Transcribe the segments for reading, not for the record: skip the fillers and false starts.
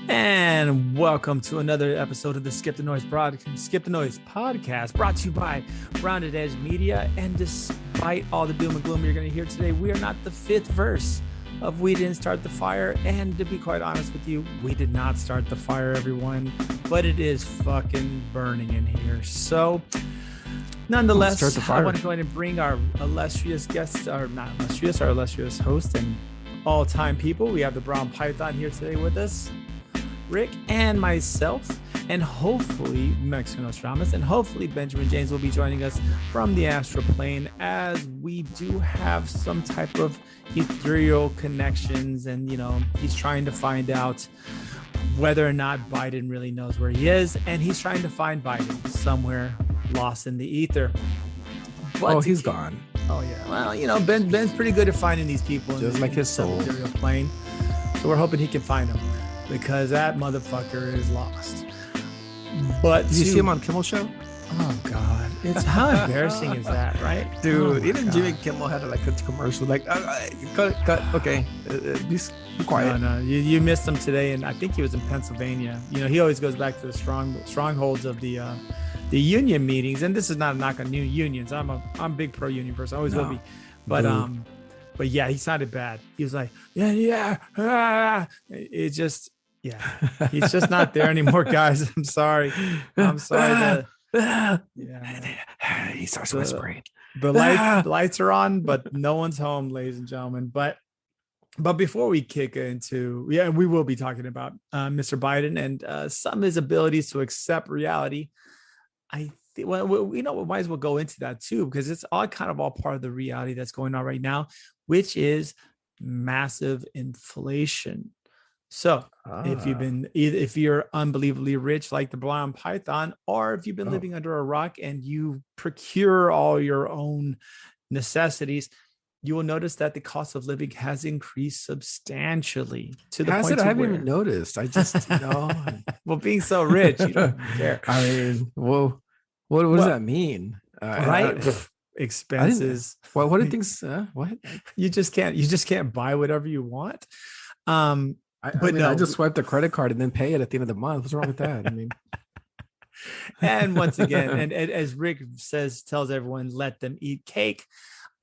And welcome to another episode of the Skip the Noise podcast, brought to you by Rounded Edge Media. And despite all the doom and gloom you're going to hear today, we are not the fifth verse of "We Didn't Start the Fire." And to be quite honest with you, we did not start the fire, everyone, but it is fucking burning in here. So nonetheless, I want to go ahead and bring our illustrious guests, or not illustrious, our illustrious host and all-time people. We have the Brown Python here today with us, Rick, and myself, and hopefully Mexican Nostradamus, and hopefully Benjamin James will be joining us from the Astral Plane, as we do have some type of ethereal connections, and he's trying to find out whether or not Biden really knows where he is, and he's trying to find Biden somewhere lost in the ether. But he's gone. Oh yeah. Well, Ben's pretty good at finding these people, just like his soul. Ethereal plane. So we're hoping he can find them, because that motherfucker is lost. But did you see him on Kimmel Show? Oh God, it's how embarrassing is that, right? Dude, even Jimmy Kimmel had a commercial like, cut, okay, be quiet. No, you missed him today, and I think he was in Pennsylvania. He always goes back to the strongholds of the union meetings, and this is not a knock on new unions. I'm a big pro union person, always will be, but yeah, he sounded bad. He was like, yeah. It just, yeah, he's just not there anymore, guys. I'm sorry. Yeah. He starts whispering. The lights are on, but no one's home, ladies and gentlemen. But before we kick into, we will be talking about Mr. Biden and some of his abilities to accept reality. I think, we might as well go into that too, because it's all part of the reality that's going on right now, which is massive inflation. So if you're unbelievably rich like the Brown Python, or if you've been living under a rock and you procure all your own necessities, you will notice that the cost of living has increased substantially to the point I haven't even noticed. I just, well, being so rich, you don't care. I mean, whoa, what does that mean? Right? Expenses. What are things? What? You just can't buy whatever you want. I just swipe the credit card and then pay it at the end of the month. What's wrong with that? I mean, and once again, and as Rick tells everyone, let them eat cake.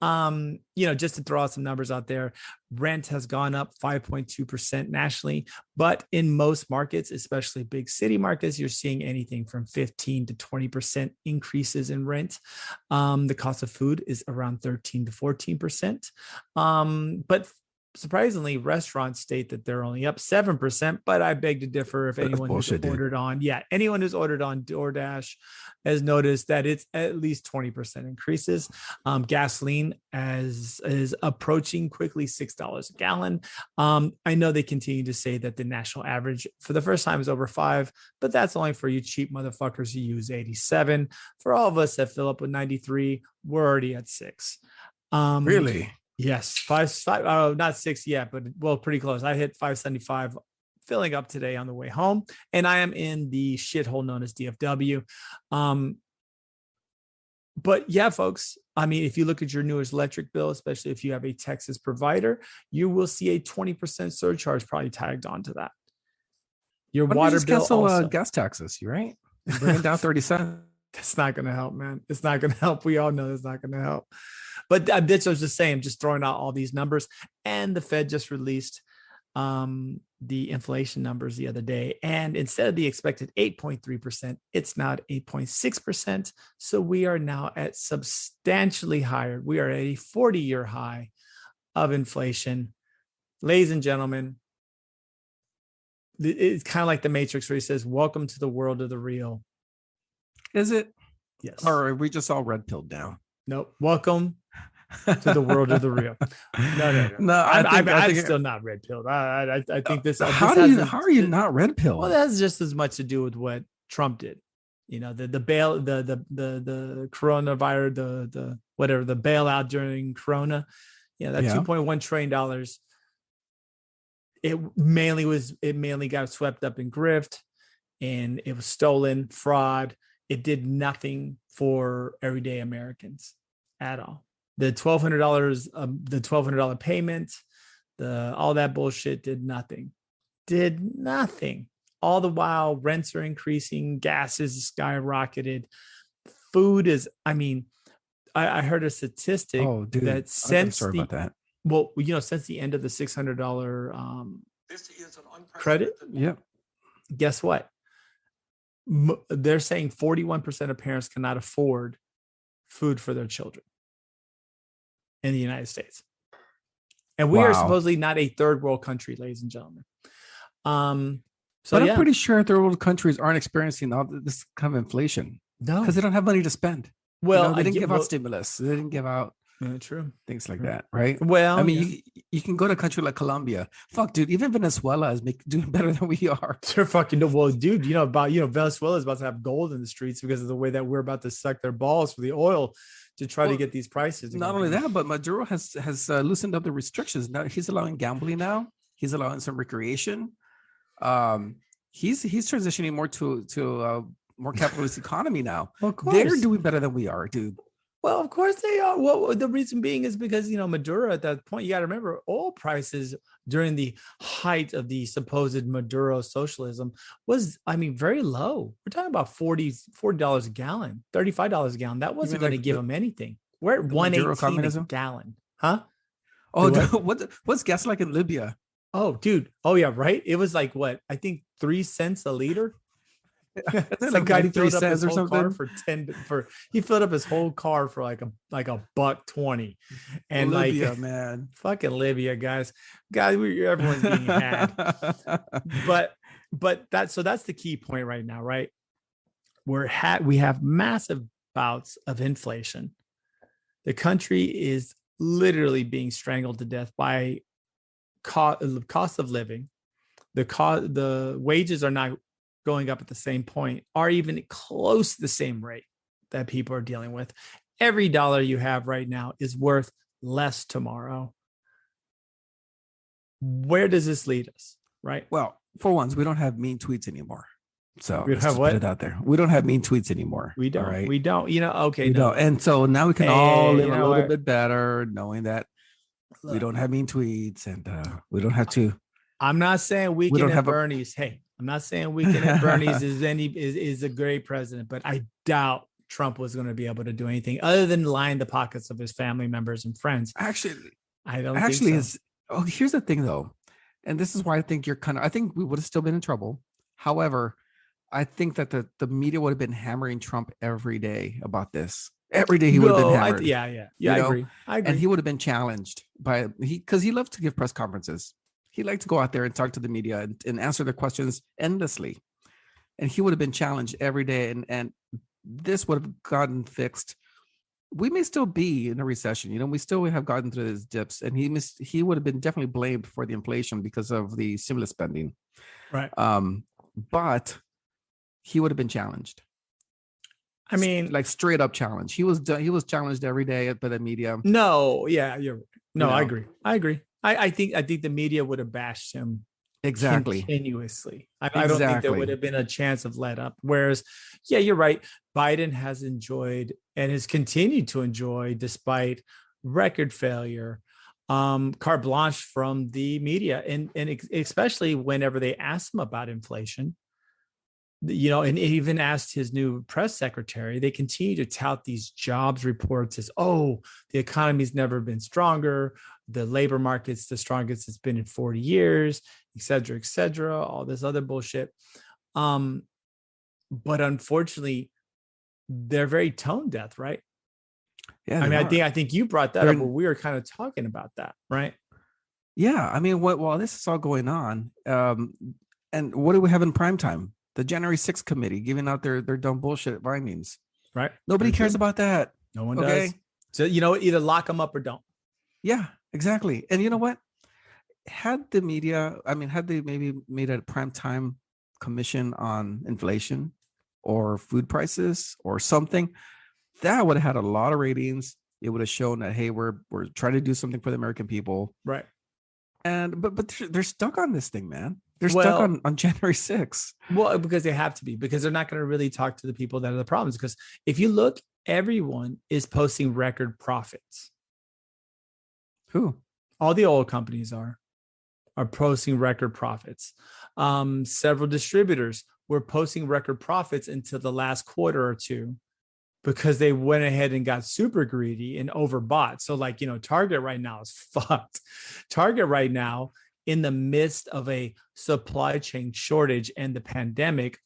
Just to throw out some numbers out there, rent has gone up 5.2% nationally, but in most markets, especially big city markets, you're seeing anything from 15 to 20% increases in rent. The cost of food is around 13 to 14%. But surprisingly, restaurants state that they're only up 7%, but I beg to differ. If anyone who's ordered on DoorDash has noticed that it's at least 20% increases. Gasoline is approaching quickly $6 a gallon. I know they continue to say that the national average for the first time is over 5, but that's only for you cheap motherfuckers who use 87. For all of us that fill up with 93, we're already at 6. Really? Yes, 5, not 6 yet, but pretty close. I hit 575 filling up today on the way home, and I am in the shithole known as DFW. But yeah, folks, I mean, if you look at your newest electric bill, especially if you have a Texas provider, you will see a 20% surcharge probably tagged onto that. Your water bill also. Gas taxes, you right? Bring it down 30 cents. That's not going to help, man. It's not going to help. We all know it's not going to help. But that's what I was just saying, just throwing out all these numbers. And the Fed just released the inflation numbers the other day. And instead of the expected 8.3%, it's now at 8.6%. So we are now at substantially higher. We are at a 40-year high of inflation. Ladies and gentlemen, it's kind of like the Matrix, where he says, welcome to the world of the real. Is it? Yes. Or are we just all red pilled now? Nope. Welcome to the world of the real. No. I'm still not red pilled. I think this. How are you not red pilled? Well, that has just as much to do with what Trump did. The coronavirus, the whatever, the bailout during Corona. That $2.1 trillion. It mainly got swept up in grift, and it was stolen, fraud. It did nothing for everyday Americans at all. The $1,200 payment, all that bullshit did nothing. all the while, rents are increasing, gas is skyrocketed. Food is, I mean, I heard a statistic dude, that I got a since story about that. since the end of the $600 This is an credit, Yep. guess what? They're saying 41% of parents cannot afford food for their children in the United States. And we are supposedly not a third world country, ladies and gentlemen. So but I'm pretty sure third world countries aren't experiencing all this kind of inflation. No, because they don't have money to spend. Well, they didn't give out stimulus. They didn't give out true things like that, right? Well, I mean, you can go to a country like Colombia. Fuck, dude, even Venezuela is doing better than we are. They're fucking well, dude. Venezuela is about to have gold in the streets because of the way that we're about to suck their balls for the oil to try to get these prices. Not only that, but Maduro has loosened up the restrictions. Now he's allowing gambling. Now he's allowing some recreation. He's transitioning more to more capitalist economy now. Well, of course. They're doing better than we are, dude. Well, of course they are. Well, the reason being is because, Maduro at that point, you got to remember oil prices during the height of the supposed Maduro socialism was, very low. We're talking about $40 a gallon, $35 a gallon. That wasn't going to give them anything. We're at $1.18 a gallon. Huh? Oh, dude, what's gas like in Libya? Oh, dude. Oh, yeah, right. It was like what? I think 3 cents a liter. Some guy filled up his whole car he filled up his whole car for like a $1.20, and Libya, man, fucking Libya, guys, everyone's being had. but that's the key point right now, right? We have massive bouts of inflation. The country is literally being strangled to death by cost of living. The wages are not going up at the same point, are even close to the same rate that people are dealing with. Every dollar you have right now is worth less tomorrow. Where does this lead us? Right. Well, for once, we don't have mean tweets anymore. So we have what? Put it out there. We don't have mean tweets anymore. We don't. Right? We don't. Okay. We don't. And so now we can all live a little bit better, knowing that we don't have mean tweets, and we don't have to. I'm not saying Weekend at Bernie's. Hey, I'm not saying Weekend at Bernie's is a great president, but I doubt Trump was going to be able to do anything other than line the pockets of his family members and friends. Actually, I don't think so. Here's the thing though. And this is why I think I think we would have still been in trouble. However, I think that the media would have been hammering Trump every day about this. Every day he would have been hammered. I agree. And he would have been challenged because he loved to give press conferences. He liked to go out there and talk to the media and answer their questions endlessly. And he would have been challenged every day. And this would have gotten fixed. We may still be in a recession. We still have gotten through these dips. And he would have been definitely blamed for the inflation because of the stimulus spending. Right. But he would have been challenged. I mean, like straight up challenged. He was challenged every day by the media. No, yeah, you're right. No, I agree. I think the media would have bashed him continuously. I don't think there would have been a chance of let up. Whereas, yeah, you're right. Biden has enjoyed and has continued to enjoy, despite record failure, carte blanche from the media, and especially whenever they ask him about inflation. And even asked his new press secretary, they continue to tout these jobs reports as, the economy's never been stronger. The labor market's the strongest it's been in 40 years, et cetera, all this other bullshit. But unfortunately, they're very tone deaf, right? Yeah. I think you brought that up when we were kind of talking about that, right? Yeah. I mean, while this is all going on, and what do we have in prime time? The January 6th committee giving out their dumb bullshit findings. Right. Nobody cares about that. No one does. So, either lock them up or don't. Yeah, exactly. And you know what? Had they maybe made a primetime commission on inflation or food prices or something, that would have had a lot of ratings. It would have shown that, hey, we're trying to do something for the American people. Right. And but they're stuck on this thing, man. They're stuck on January 6th. Well, because they have to be, because they're not going to really talk to the people that are the problems. Because if you look, everyone is posting record profits. Who? All the oil companies are. are posting record profits. Several distributors were posting record profits until the last quarter or two because they went ahead and got super greedy and overbought. So like, Target right now is fucked. Target right now, in the midst of a supply chain shortage and the pandemic,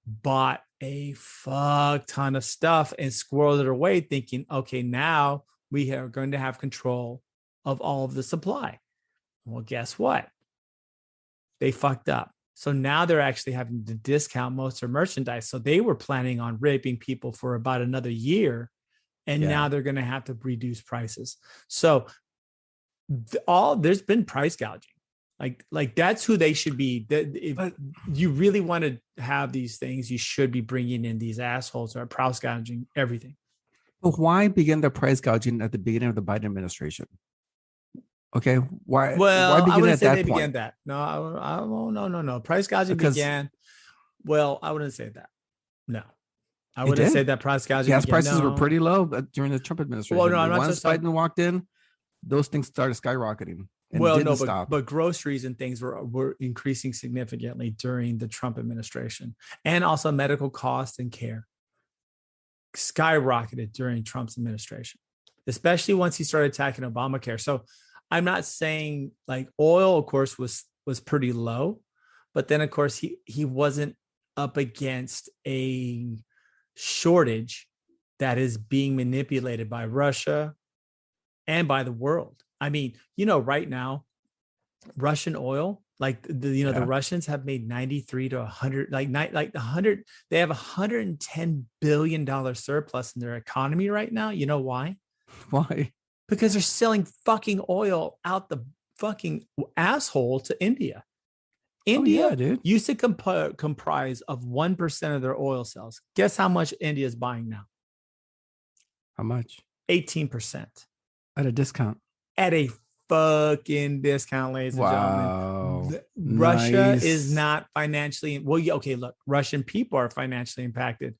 bought a fuck ton of stuff and squirreled it away, thinking, okay, now we are going to have control of all of the supply. Well, guess what? They fucked up. So now they're actually having to discount most of their merchandise. So they were planning on raping people for about another year. And now they're going to have to reduce prices. So there's been price gouging. Like that's who they should be. If you really want to have these things, you should be bringing in these assholes who are price gouging everything. But why begin the price gouging at the beginning of the Biden administration? Okay, why? Well, why begin I wouldn't at say that they point? began that. No. Price gouging began. Well, I wouldn't say that. No, I wouldn't say that price gouging. Gas prices were pretty low during the Trump administration. Well, no, I'm not once Biden walked in, those things started skyrocketing. But groceries and things were increasing significantly during the Trump administration, and also medical costs and care skyrocketed during Trump's administration, especially once he started attacking Obamacare. So I'm not saying like oil, of course, was pretty low, but then of course he wasn't up against a shortage that is being manipulated by Russia and by the world. I mean, right now, Russian oil, like the Russians have made 93 to 100, like 100. They have $110 billion surplus in their economy right now. You know why? Why? Because they're selling fucking oil out the fucking asshole to India. India used to comprise of 1% of their oil sales. Guess how much India is buying now? How much? 18%. At a discount. At a fucking discount, ladies and gentlemen. Russia is not financially. Well, okay, look, Russian people are financially impacted.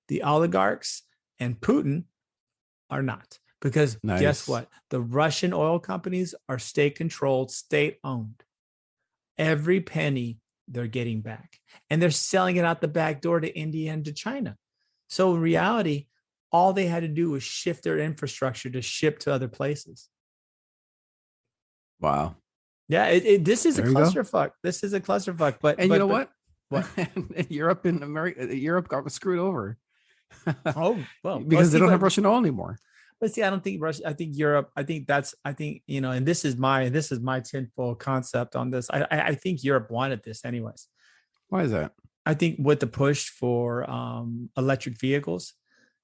The oligarchs and Putin are not. Because guess what? The Russian oil companies are state-controlled, state-owned. Every penny they're getting back. And they're selling it out the back door to India and to China. So in reality, all they had to do was shift their infrastructure to ship to other places. Wow. Yeah, this is a clusterfuck. This is a clusterfuck. But you know what? What? Europe and America, Europe got screwed over. Oh, well, because they don't have Russian oil anymore. But see, I don't think Russia. I think Europe. I think and this is my tinfoil concept on this. I think Europe wanted this anyways. Why is that? I think with the push for electric vehicles,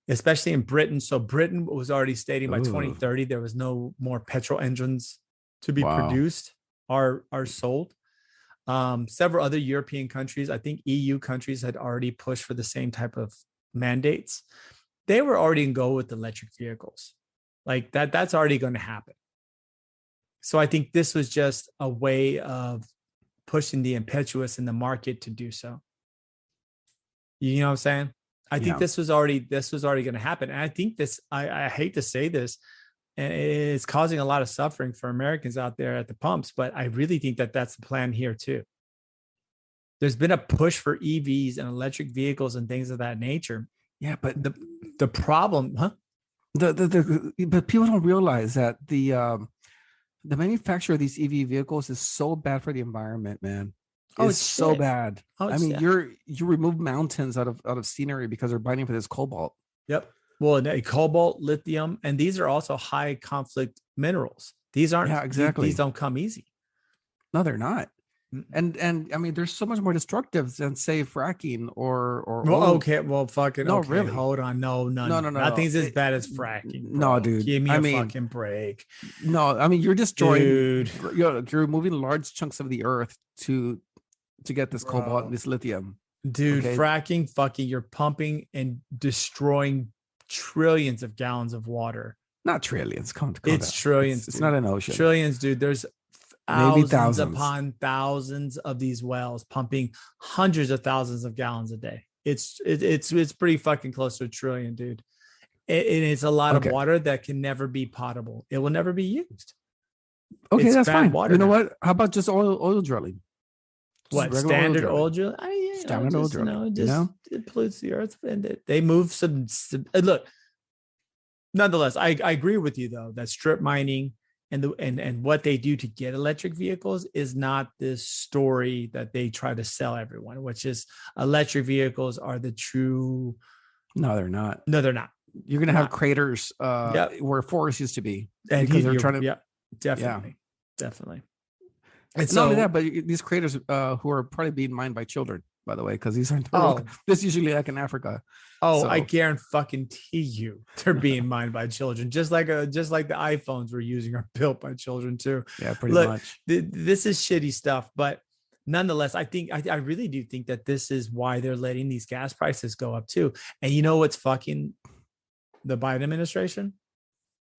especially in Britain. So Britain was already stating by 2030 there was no more petrol engines to be produced or sold. Several other European countries, I think EU countries, had already pushed for the same type of mandates. They were already going to go with electric vehicles. Like that's already going to happen. So I think this was just a way of pushing the impetuous in the market to do so. You know what I'm saying? I think this was already going to happen. And I think this, I hate to say this, and it's causing a lot of suffering for Americans out there at the pumps, but I really think that that's the plan here too. There's been a push for EVs and electric vehicles and things of that nature. Yeah, but the problem, but people don't realize that the manufacture of these EV vehicles is so bad for the environment, man. It's so bad. I mean, you remove mountains out of scenery because they're biting for this cobalt. Yep. Well, cobalt, lithium, and these are also high conflict minerals. These aren't exactly. These don't come easy. No, they're not. And I mean, there's so much more destructive than say fracking or really. Hold on, no. Nothing's as bad as fracking. Bro. No, dude. Give me a fucking break. No, I mean you're destroying. You're removing large chunks of the earth to get this cobalt and this lithium. Dude, fracking, you're pumping and destroying trillions of gallons of water. Not trillions. It's trillions. It's not an ocean. Trillions, dude. There's thousands upon thousands of these wells pumping hundreds of thousands of gallons a day. It's pretty fucking close to a trillion, dude. It's a lot of water that can never be potable. It will never be used. Okay, It's that's bad fine. water You know now. what? How about just oil drilling? Just What, regular standard drilling. oil drill? I mean, Standard oil drilling. it pollutes the earth, and they move look. Nonetheless, I agree with you though that strip mining and what they do to get electric vehicles is not this story that they try to sell everyone, which is electric vehicles are the true. No, they're not. No, they're not. You're gonna have craters where forests used to be, And because they're trying to. Yeah, definitely. And not only that, but these craters who are probably being mined by children, by the way, because these aren't. This is usually like in Africa. I guarantee you they're being mined by children, just like the iPhones we're using are built by children too. Yeah, pretty much. This is shitty stuff, but nonetheless, I really do think that this is why they're letting these gas prices go up too. And you know what's fucking the Biden administration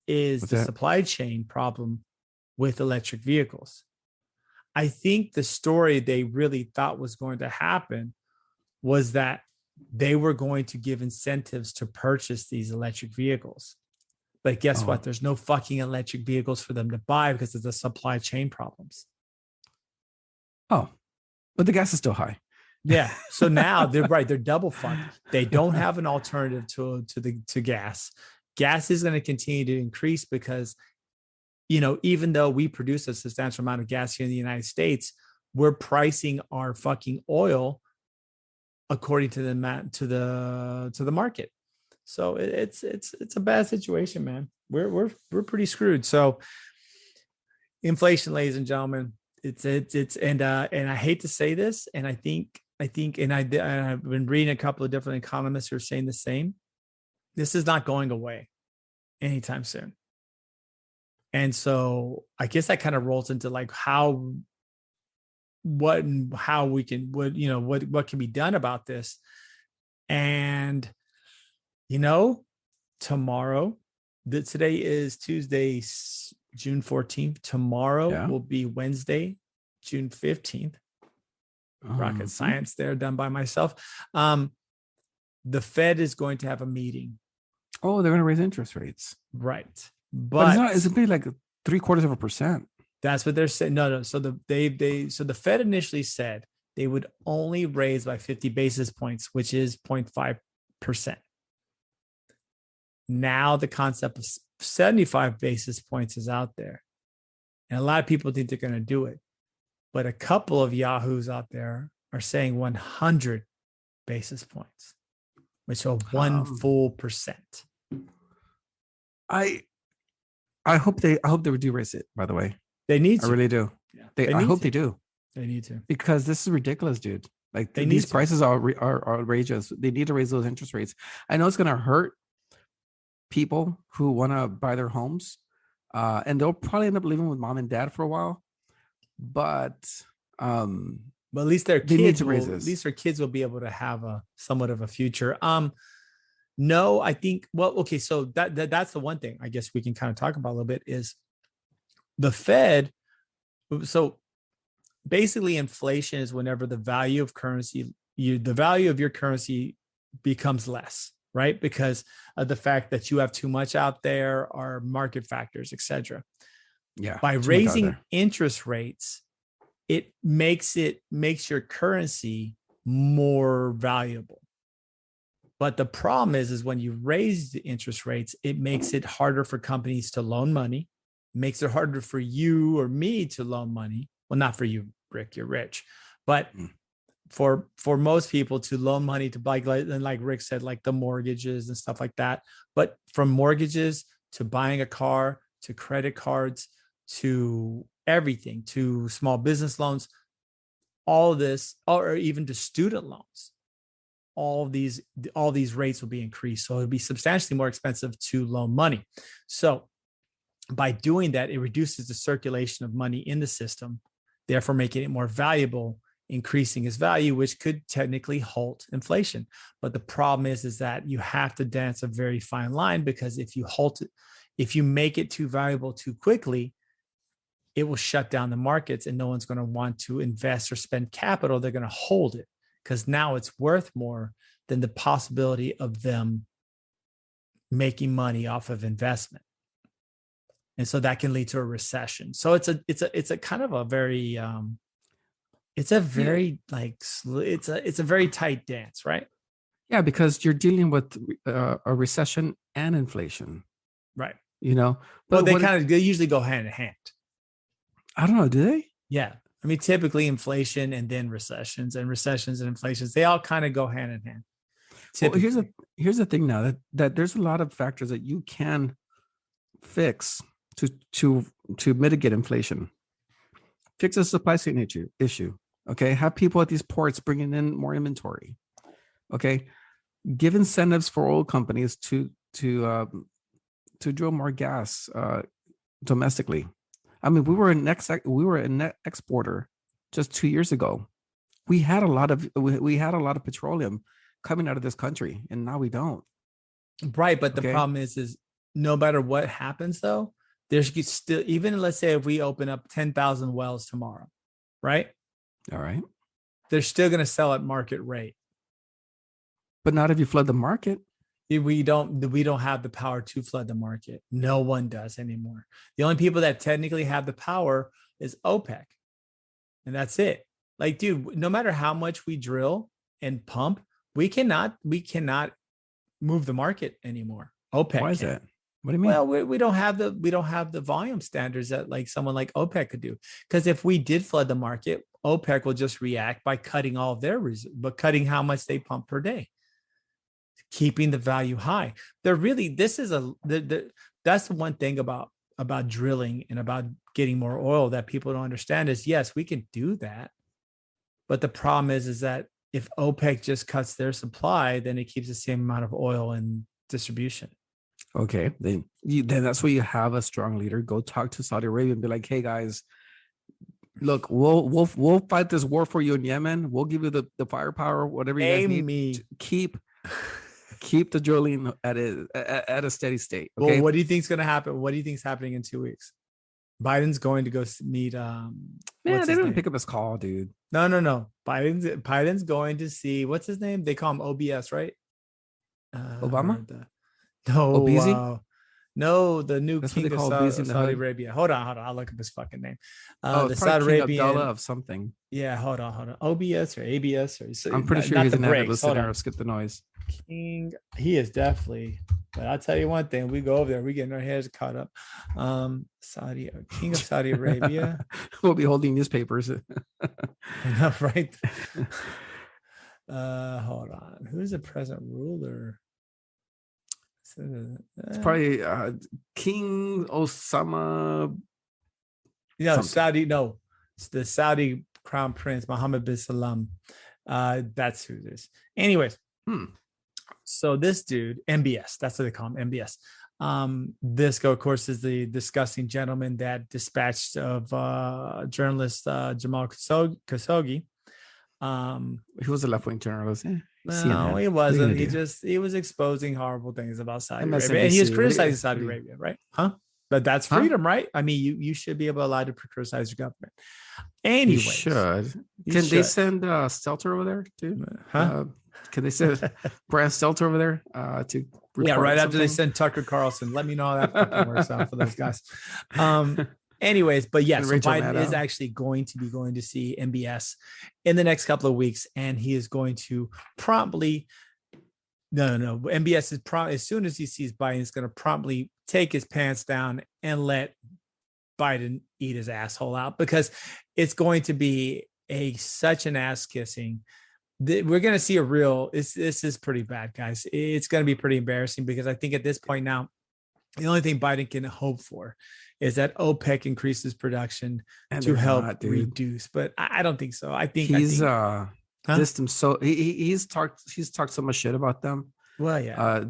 is the supply chain problem with electric vehicles. I think the story they really thought was going to happen was that they were going to give incentives to purchase these electric vehicles. But guess what? There's no fucking electric vehicles for them to buy because of the supply chain problems. Oh, but the gas is still high. Yeah. So now they're right. They're double fucked. They don't have an alternative to gas. Gas is going to continue to increase because, even though we produce a substantial amount of gas here in the United States, we're pricing our fucking oil according to the market. So it's a bad situation, man. We're pretty screwed. So inflation, ladies and gentlemen, it's and I hate to say this, and I think I've been reading a couple of different economists who are saying the same. This is not going away anytime soon. And so I guess that kind of rolls into like what can be done about this. And tomorrow, today is Tuesday, June 14th. Tomorrow will be Wednesday, June 15th. Rocket science there, done by myself. The Fed is going to have a meeting. Oh, they're going to raise interest rates. Right. But it's going to be like 0.75%. That's what they're saying. No. So the Fed initially said they would only raise by 50 basis points, which is 0.5%. Now the concept of 75 basis points is out there. And a lot of people think they're going to do it. But a couple of yahoos out there are saying 100 basis points, which are 1 full percent. I hope they do raise it, by the way. They need to. I really do. Yeah. I hope they do. They need to. Because this is ridiculous, dude. Like these prices are outrageous. They need to raise those interest rates. I know it's going to hurt people who want to buy their homes. And they'll probably end up living with mom and dad for a while. But at least their kids will be able to have a somewhat of a future. No, I think, okay. So that's the one thing I guess we can kind of talk about a little bit is the Fed. So basically inflation is whenever the value of your currency becomes less, right? Because of the fact that you have too much out there or market factors, etc. Yeah. By raising interest rates, it makes your currency more valuable. But the problem is when you raise the interest rates, it makes it harder for companies to loan money. It makes it harder for you or me to loan money. Well, not for you, Rick, you're rich. But for most people to loan money to buy, like Rick said, like the mortgages and stuff like that. But from mortgages to buying a car, to credit cards, to everything, to small business loans, all of this, or even to student loans, all these rates will be increased. So it'll be substantially more expensive to loan money. So by doing that, it reduces the circulation of money in the system, therefore making it more valuable, increasing its value, which could technically halt inflation. But the problem is that you have to dance a very fine line, because if you halt it, if you make it too valuable too quickly, it will shut down the markets and no one's going to want to invest or spend capital. They're going to hold it because now it's worth more than the possibility of them making money off of investment. And so that can lead to a recession. So it's a kind of a very it's a very it's a very tight dance, right? Yeah, because you're dealing with a recession and inflation, Right. But they usually go hand in hand. I don't know, do they? Yeah. I mean, typically inflation and then recessions and inflations, they all kind of go hand in hand. Well, here's the thing now that there's a lot of factors that you can fix to mitigate inflation. Fix the supply chain issue. Okay. Have people at these ports bringing in more inventory. Okay. Give incentives for oil companies to drill more gas domestically. I mean, we were a net exporter just 2 years ago. We had a lot of petroleum coming out of this country, and now we don't. Right, but the problem is no matter what happens, though, there's still, even let's say if we open up 10,000 wells tomorrow, right? All right, they're still going to sell at market rate. But not if you flood the market. We don't have the power to flood the market. No one does anymore. The only people that technically have the power is OPEC. And that's it. Like, dude, no matter how much we drill and pump, we cannot move the market anymore. OPEC. Why is that? What do you mean? Well, we don't have the volume standards that like someone like OPEC could do. Because if we did flood the market, OPEC will just react by cutting all of their reserves, but cutting how much they pump per day, keeping the value high. That's the one thing about drilling and about getting more oil that people don't understand is, yes, we can do that. But the problem is that if OPEC just cuts their supply, then it keeps the same amount of oil in distribution. Okay, then that's where you have a strong leader. Go talk to Saudi Arabia and be like, hey guys, look, we'll fight this war for you in Yemen. We'll give you the firepower, whatever you guys need. Keep the drilling at a steady state. Okay? Well, what do you think is going to happen? What do you think is happening in 2 weeks? Biden's going to go meet. They don't pick up his call, dude. No. Biden's going to see, what's his name? They call him OBS, right? Obama? No, the new That's king of Saudi Arabia. Hold on. I'll look up his fucking name. The Saudi Arabian of something. Yeah, hold on. OBS or ABS or. I'm pretty sure he's an avid listener. Skip the noise. King, he is definitely. But I'll tell you one thing: we go over there, we getting our hairs caught up. King of Saudi Arabia. We'll be holding newspapers. Enough, right? Hold on. Who's the present ruler? It's probably King Osama. Saudi. No, it's the Saudi Crown Prince Mohammed bin Salman. That's who it is. Anyways, so this dude, MBS, that's what they call him, MBS. This, of course, is the disgusting gentleman that dispatched of journalist Jamal Khashoggi. He was a left-wing journalist. No, he wasn't. He was exposing horrible things about Saudi Arabia, and he was criticizing Saudi Arabia, right? But that's freedom, right? I mean, you should be allowed to criticize your government. Anyway, you should. They send Stelter over there too? Can they send Brad Stelter over there to? Yeah, right after they send Tucker Carlson. Let me know how that fucking works out for those guys. Anyways, but yes, Biden is actually going to see MBS in the next couple of weeks, and he is going to promptly. No. MBS is as soon as he sees Biden, he's going to promptly take his pants down and let Biden eat his asshole out, because it's going to be such an ass kissing. We're going to see this is pretty bad, guys. It's going to be pretty embarrassing, because I think at this point now, the only thing Biden can hope for is that OPEC increases production to help reduce. But I don't think so. I think he's dissed him. So he's talked so much shit about them. Well, yeah,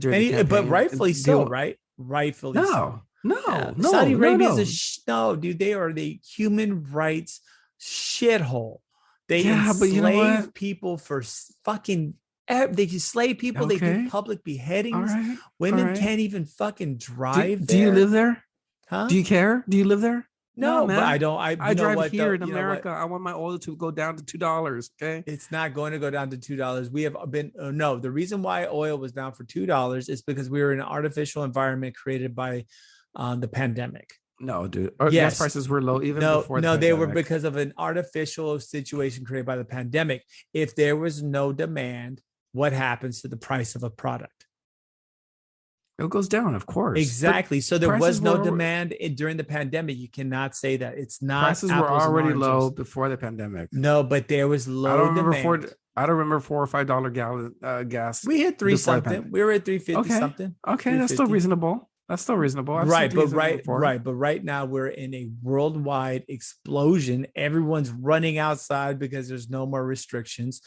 but rightfully so, right? Rightfully so. No. Saudi Arabia is dude. They are the human rights shithole. They enslave people for fucking. They slave people. Okay. They do public beheadings. Right. Women can't even fucking drive. Do you live there? Huh? Do you care? Do you live there? No, man. But I don't. I drive here in America. I want my oil to go down to $2. Okay, it's not going to go down to $2. We have been the reason why oil was down for $2 is because we were in an artificial environment created by the pandemic. No, dude. Gas Yes. prices were low even No, before the no, they were pandemic. because of an artificial situation created by the pandemic. If there was no demand, what happens to the price of a product? It goes down, of course. Exactly. So there was prices no were demand during the pandemic. You cannot say that. It's not prices were apples and already low oranges. before the pandemic. No, but there was I low don't remember demand. I don't remember $4 or $5 gallon gas We hit three before the something. pandemic. We were at 350 Okay. something. Okay, that's still 350. reasonable. That's still reasonable. I've Right, seen but 3 before. right, but right now we're in a worldwide explosion. Everyone's running outside because there's no more restrictions.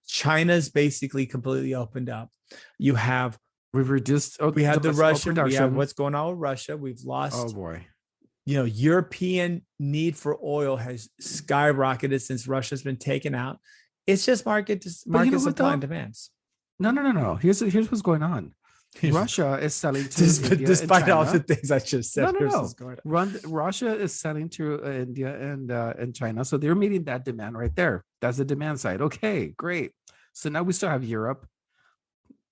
China's basically completely opened up. You have We've reduced. we have the domestic oil Russian. We have production. what's going on with Russia. We've lost. Oh boy. European need for oil has skyrocketed since Russia's been taken out. It's just market supply and demands. No. Here's what's going on. Russia is selling to India despite and China. all the things I just said. No. Russia is selling to India and China, so they're meeting that demand right there. That's the demand side. Okay, great. So now we still have Europe,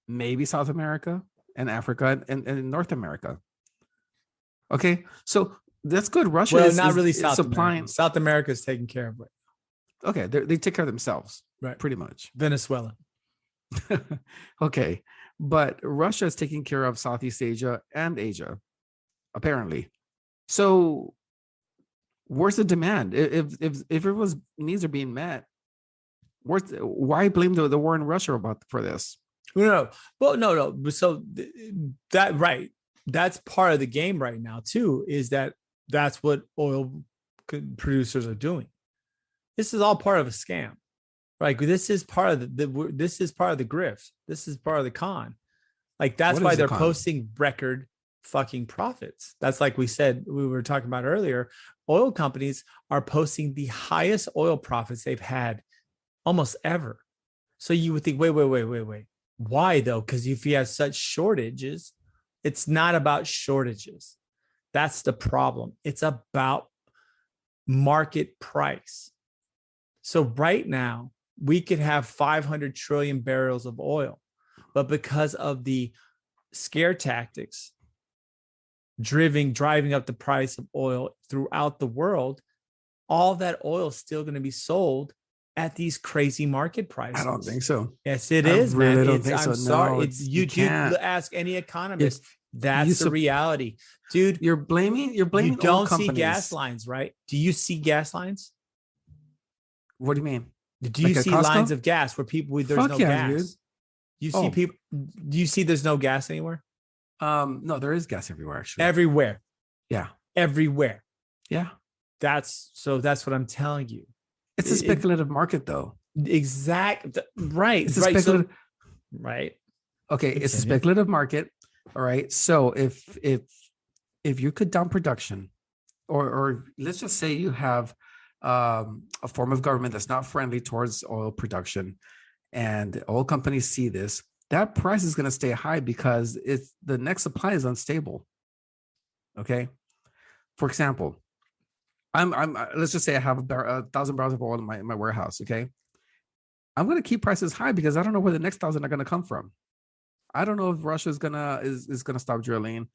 maybe South America and Africa and North America. Okay, so that's good. Russia is not really South supplying. America. South America is taking care of it. Okay, they take care of themselves, right? Pretty much. Venezuela. Okay, but Russia is taking care of Southeast Asia and Asia, apparently. So, where's the demand? If everyone's needs are being met, why blame the war in Russia for this? No. So that's part of the game right now too. Is that's what oil producers are doing. This is all part of a scam. Like this is part of this is part of the grift. This is part of the con. Like that's why they're posting record fucking profits. That's like we said, we were talking about earlier. Oil companies are posting the highest oil profits they've had almost ever. So you would think, wait. Why though? Because if you have such shortages, it's not about shortages. That's the problem. It's about market price. So right now, we could have 500 trillion barrels of oil, but because of the scare tactics driving up the price of oil throughout the world, all that oil is still going to be sold at these crazy market prices. I don't think so. Yes, it is, man. Really don't think so. I'm sorry. No, you ask any economist. That's the reality, dude. You're blaming. You don't see gas lines, right? Do you see gas lines? What do you mean? Do you see lines of gas where there's no gas? You see people. Do you see there's no gas anywhere? No, there is gas everywhere. Actually, everywhere. Yeah, everywhere. Yeah, that's what I'm telling you. It's a speculative market, though. Right. It's a speculative. Right. Okay, it's a speculative market. All right. So if you cut down production, or let's just say you have a form of government that's not friendly towards oil production, and oil companies see this, that price is going to stay high because the next supply is unstable. Okay. For example, let's just say I have 1,000 barrels of oil in my warehouse. Okay. I'm going to keep prices high because I don't know where the next 1,000 are going to come from. I don't know if Russia is going to stop drilling.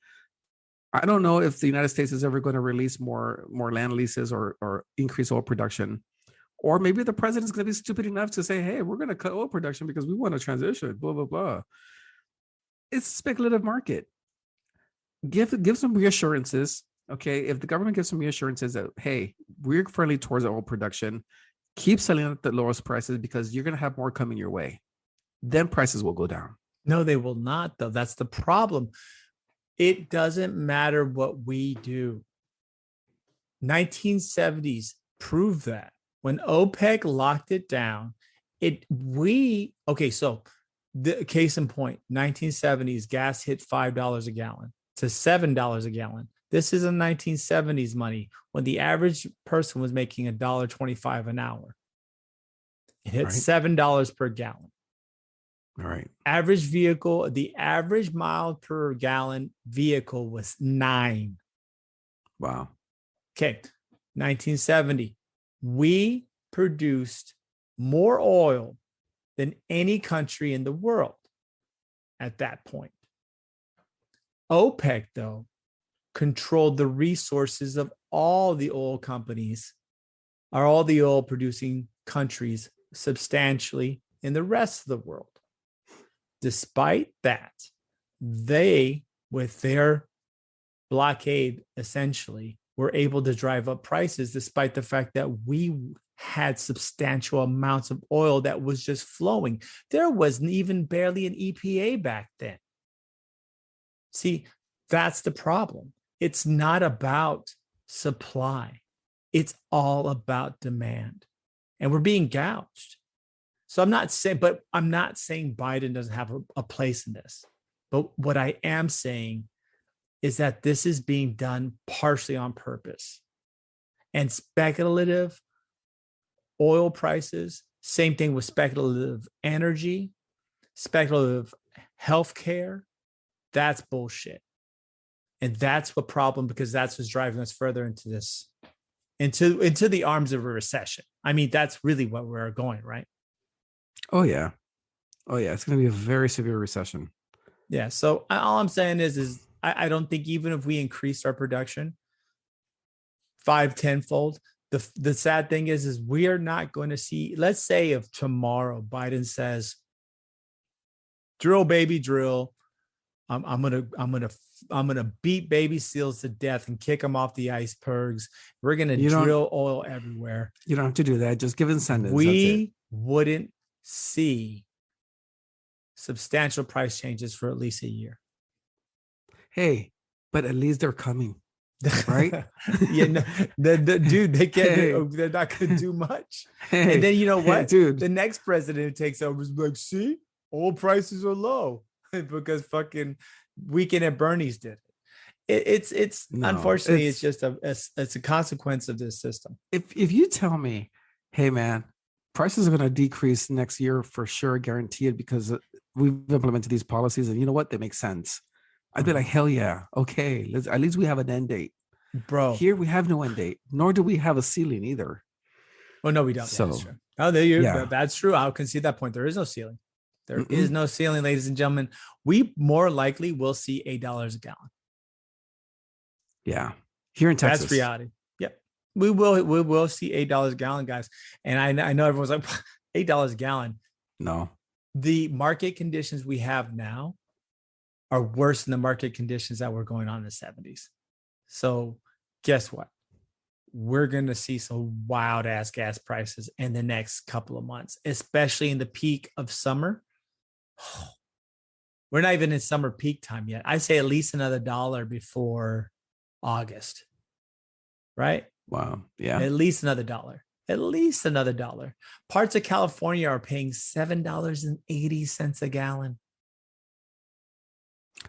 I don't know if the United States is ever going to release more land leases or increase oil production. Or maybe the president's going to be stupid enough to say, hey, we're going to cut oil production because we want to transition, blah, blah, blah. It's a speculative market. Give some reassurances. Okay, if the government gives some reassurances that, hey, we're friendly towards oil production, keep selling at the lowest prices because you're going to have more coming your way. Then prices will go down. No, they will not, though. That's the problem. It doesn't matter what we do. 1970s proved that. When OPEC locked it down, so the case in point, 1970s, gas hit $5 a gallon to $7 a gallon. This is in 1970s money when the average person was making $1.25 an hour. It hit $7 per gallon. All right. The average mile per gallon vehicle was 9. Wow. Okay. 1970, we produced more oil than any country in the world at that point. OPEC, though, controlled the resources of all the oil companies, or all the oil producing countries substantially in the rest of the world. Despite that, they, with their blockade, essentially, were able to drive up prices despite the fact that we had substantial amounts of oil that was just flowing. There wasn't even barely an EPA back then. See, that's the problem. It's not about supply. It's all about demand. And we're being gouged. So I'm not saying Biden doesn't have a place in this. But what I am saying is that this is being done partially on purpose. And speculative oil prices, same thing with speculative energy, speculative healthcare, that's bullshit. And that's the problem, because that's what's driving us further into this, into the arms of a recession. I mean, that's really what we're going, right? Oh, yeah. It's going to be a very severe recession. Yeah. So all I'm saying is I don't think even if we increased our production 5-10-fold, the sad thing is we are not going to see, let's say if tomorrow Biden says, drill, baby, drill. I'm gonna beat baby seals to death and kick them off the icebergs. We're gonna drill oil everywhere. You don't have to do that. Just give incentives. We wouldn't see substantial price changes for at least a year. Hey, but at least they're coming, right? Yeah, no, dude, they can't. Hey. They're not gonna do much. Hey. And then you know what, dude? The next president who takes over is like, see, oil prices are low. Because fucking Weekend at Bernie's did it. It's unfortunately it's just a consequence of this system. If you tell me, hey man, prices are going to decrease next year for sure, guaranteed, because we've implemented these policies, and you know what, they make sense. I'd be like, hell yeah, okay. At least we have an end date, bro. Here we have no end date, nor do we have a ceiling either. Well, no, we don't. So, that's true. That's true. I'll concede that point. There is no ceiling. There is no ceiling, ladies and gentlemen. We more likely will see $8 a gallon. Yeah. Here in Texas. That's reality. Yep. We will see $8 a gallon, guys. And I know everyone's like, $8 a gallon. No. The market conditions we have now are worse than the market conditions that were going on in the 70s. So guess what? We're going to see some wild ass gas prices in the next couple of months, especially in the peak of summer. We're not even in summer peak time yet. I say at least another $1 before August, right? Wow. Yeah. At least another $1. At least another $1. Parts of California are paying $7.80 a gallon.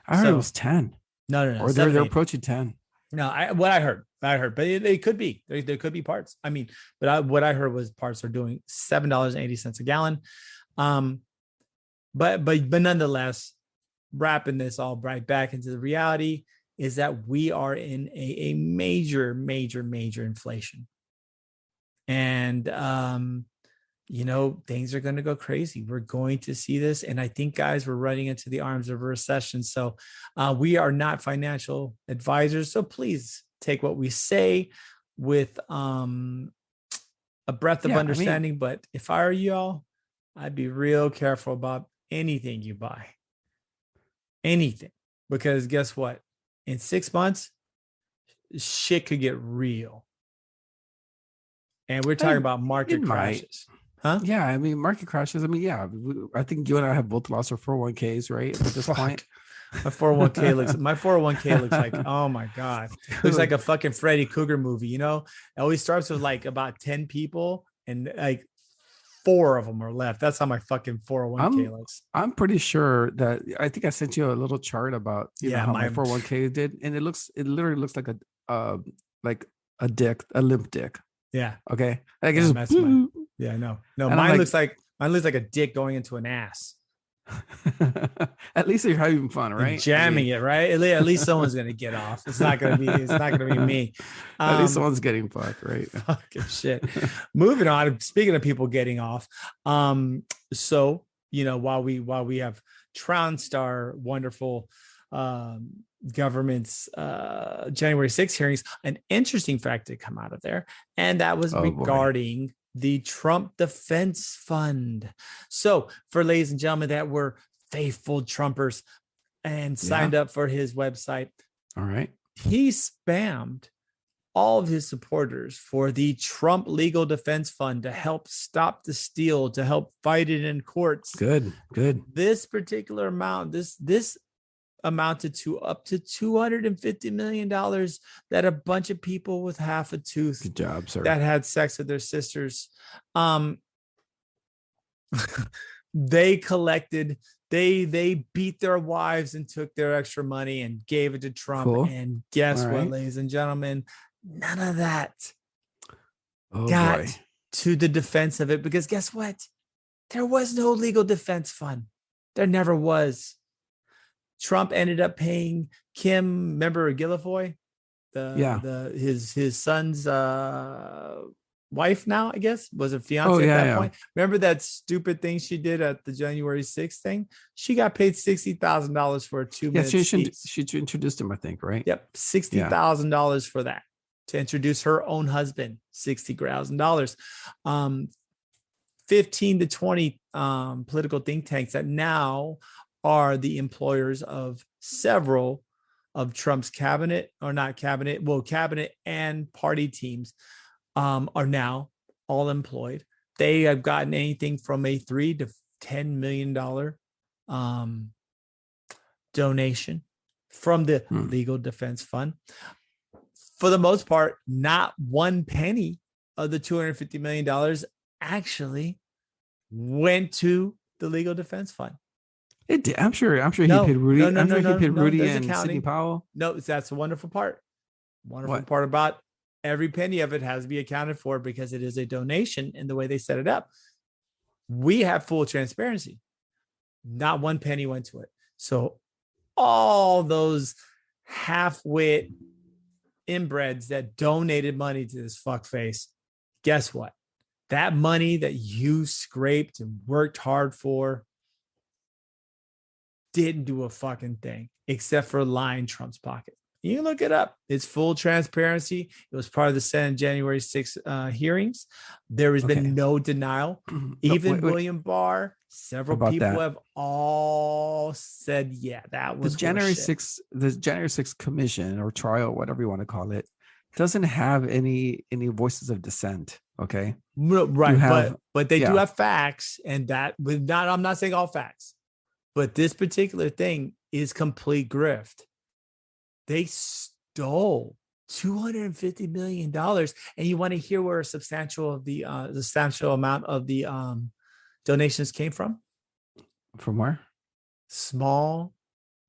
I heard it was 10. No. Or they're approaching 10. No, what I heard, but it could be. There could be parts. I mean, what I heard was parts are doing $7.80 a gallon. But nonetheless, wrapping this all right back into the reality is that we are in a major inflation. And, things are going to go crazy. We're going to see this. And I think, guys, we're running into the arms of a recession. So we are not financial advisors. So please take what we say with a breadth of understanding. But if I were y'all, I'd be real careful about anything you buy. Anything. Because guess what? In 6 months, shit could get real. And we're talking about market crashes. Huh? Yeah, I mean, market crashes. I mean, yeah, I think you and I have both lost our 401ks, right? At this point. My 401k looks like, oh my God. Looks like a fucking Freddy Krueger movie, It always starts with like about 10 people and like 4 of them are left. That's how my fucking 401k looks. I'm pretty sure that I think I sent you a little chart about how my 401k did, and it literally looks like a dick, a limp dick. Yeah. Okay. Like it's just yeah. No. Mine looks like a dick going into an ass. At least you're having fun, right? You're jamming it, right? At least someone's gonna get off. It's not gonna be me. At least someone's getting fucked, right? Fucking shit. Moving on. Speaking of people getting off, so while we have trounced our wonderful government's January 6th hearings, an interesting fact to come out of there, and that was regarding the Trump Defense Fund. So for ladies and gentlemen that were faithful Trumpers and signed up for his website, all right, he spammed all of his supporters for the Trump Legal Defense Fund to help stop the steal, to help fight it in courts. Good. This particular amount, this amounted to up to $250 million that a bunch of people with half a tooth, good job, sir, that had sex with their sisters, they collected, they beat their wives and took their extra money and gave it to Trump. Cool. And guess what, ladies and gentlemen? None of that got to the defense of it, because guess what? There was no legal defense fund. There never was. Trump ended up paying Kim, remember Guilfoyle, his son's wife now, I guess, was a fiance at that point. Remember that stupid thing she did at the January 6th thing? She got paid $60,000 for a 2-minute speech. She introduced him, I think, right? Yep, $60,000 for that, to introduce her own husband. $60,000. 15 to 20 political think tanks that now are the employers of several of Trump's cabinet and party teams are now all employed. They have gotten anything from a $3 to $10 million donation from the Legal Defense Fund. For the most part, not one penny of the $250 million actually went to the Legal Defense Fund. It did. I'm sure he paid Rudy. He paid Rudy and Sidney Powell. No, that's the wonderful part. Part about every penny of it has to be accounted for, because it is a donation in the way they set it up. We have full transparency. Not one penny went to it. So all those half-wit inbreds that donated money to this fuckface, guess what? That money that you scraped and worked hard for didn't do a fucking thing except for line Trump's pocket. You can look it up. It's full transparency. It was part of the Senate January 6th hearings. There has been no denial. Even William Barr, several people have all said, that was the January 6th commission or trial, whatever you want to call it, doesn't have any voices of dissent. Okay. Right. But they do have facts, and that I'm not saying all facts, but this particular thing is complete grift. They stole $250 million. And you want to hear where a substantial amount of the donations came from? From where? Small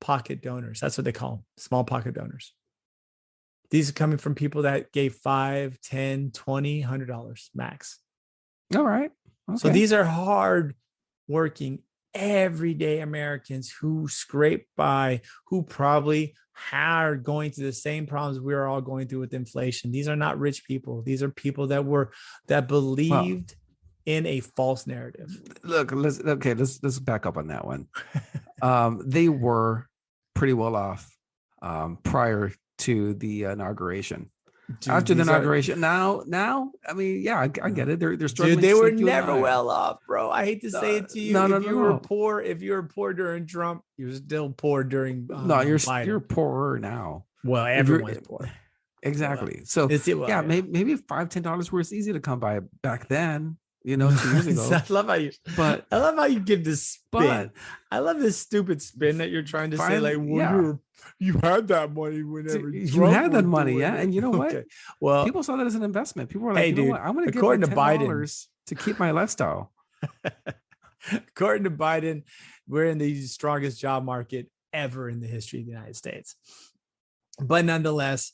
pocket donors. That's what they call them. Small pocket donors. These are coming from people that gave $5, $10, $20, $100 max. All right. Okay. So these are hard working, everyday Americans who scrape by, who probably are going through the same problems we're all going through with inflation. These are not rich people. These are people that believed in a false narrative. Look, let's back up on that one. They were pretty well off prior to the inauguration. Dude, after the inauguration, now, I mean, I get it. They're struggling. Dude, they were never well off, bro. I hate to say it to you. If you were poor during Trump, you're still poor during Biden. You're poorer now. Well, everyone's poor. Exactly. So maybe $5-10 was easy to come by back then. 2 years ago. I love how you give this spin. I love this stupid spin that you're trying to say, like, you had that money whenever you had that money, and you know what? Okay. Well, people saw that as an investment. People were like, know what? I'm going to give $10 to Biden to keep my lifestyle. According to Biden, we're in the strongest job market ever in the history of the United States. But nonetheless,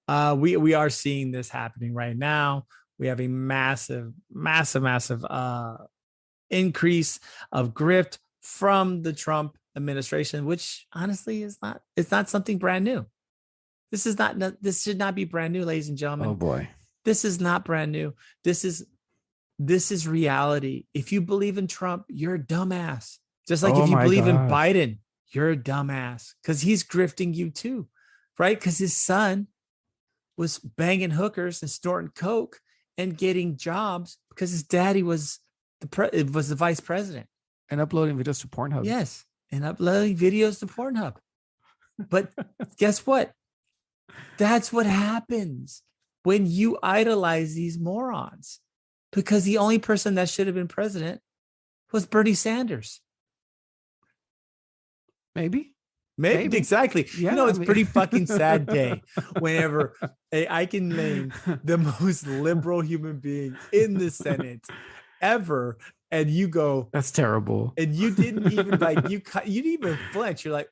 we are seeing this happening right now. We have a massive increase of grift from the Trump administration, which honestly it's not something brand new. This should not be brand new, ladies and gentlemen. Oh boy. This is not brand new. This is reality. If you believe in Trump, you're a dumbass. Just like if you believe in Biden, you're a dumbass, because he's grifting you too, right? Because his son was banging hookers and snorting coke and getting jobs because his daddy was the vice president and uploading videos to Pornhub. Yes, and uploading videos to Pornhub. But guess what? That's what happens when you idolize these morons, because the only person that should have been president was Bernie Sanders. Maybe. Exactly. Yeah, it's pretty fucking sad day whenever I can name the most liberal human being in the Senate ever, and you go, that's terrible. And you didn't even you didn't even flinch. You're like,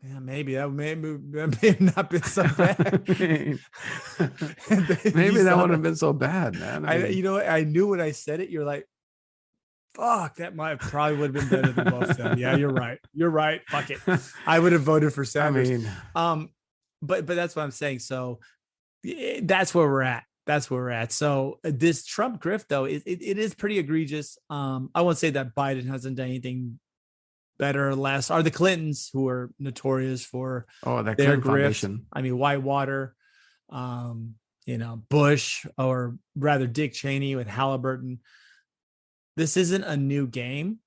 yeah, maybe that may have not been so bad. Maybe that wouldn't have been so bad, man. I knew when I said it, you're like, fuck, that probably would have been better than both of them. Yeah, you're right. Fuck it. I would have voted for Sanders. But that's what I'm saying. So that's where we're at. So this Trump grift, though, it is pretty egregious. I won't say that Biden hasn't done anything better or less. Are the Clintons, who are notorious for that their Clinton grift. Foundation. I mean, Whitewater, Bush, or rather Dick Cheney with Halliburton. This isn't a new game,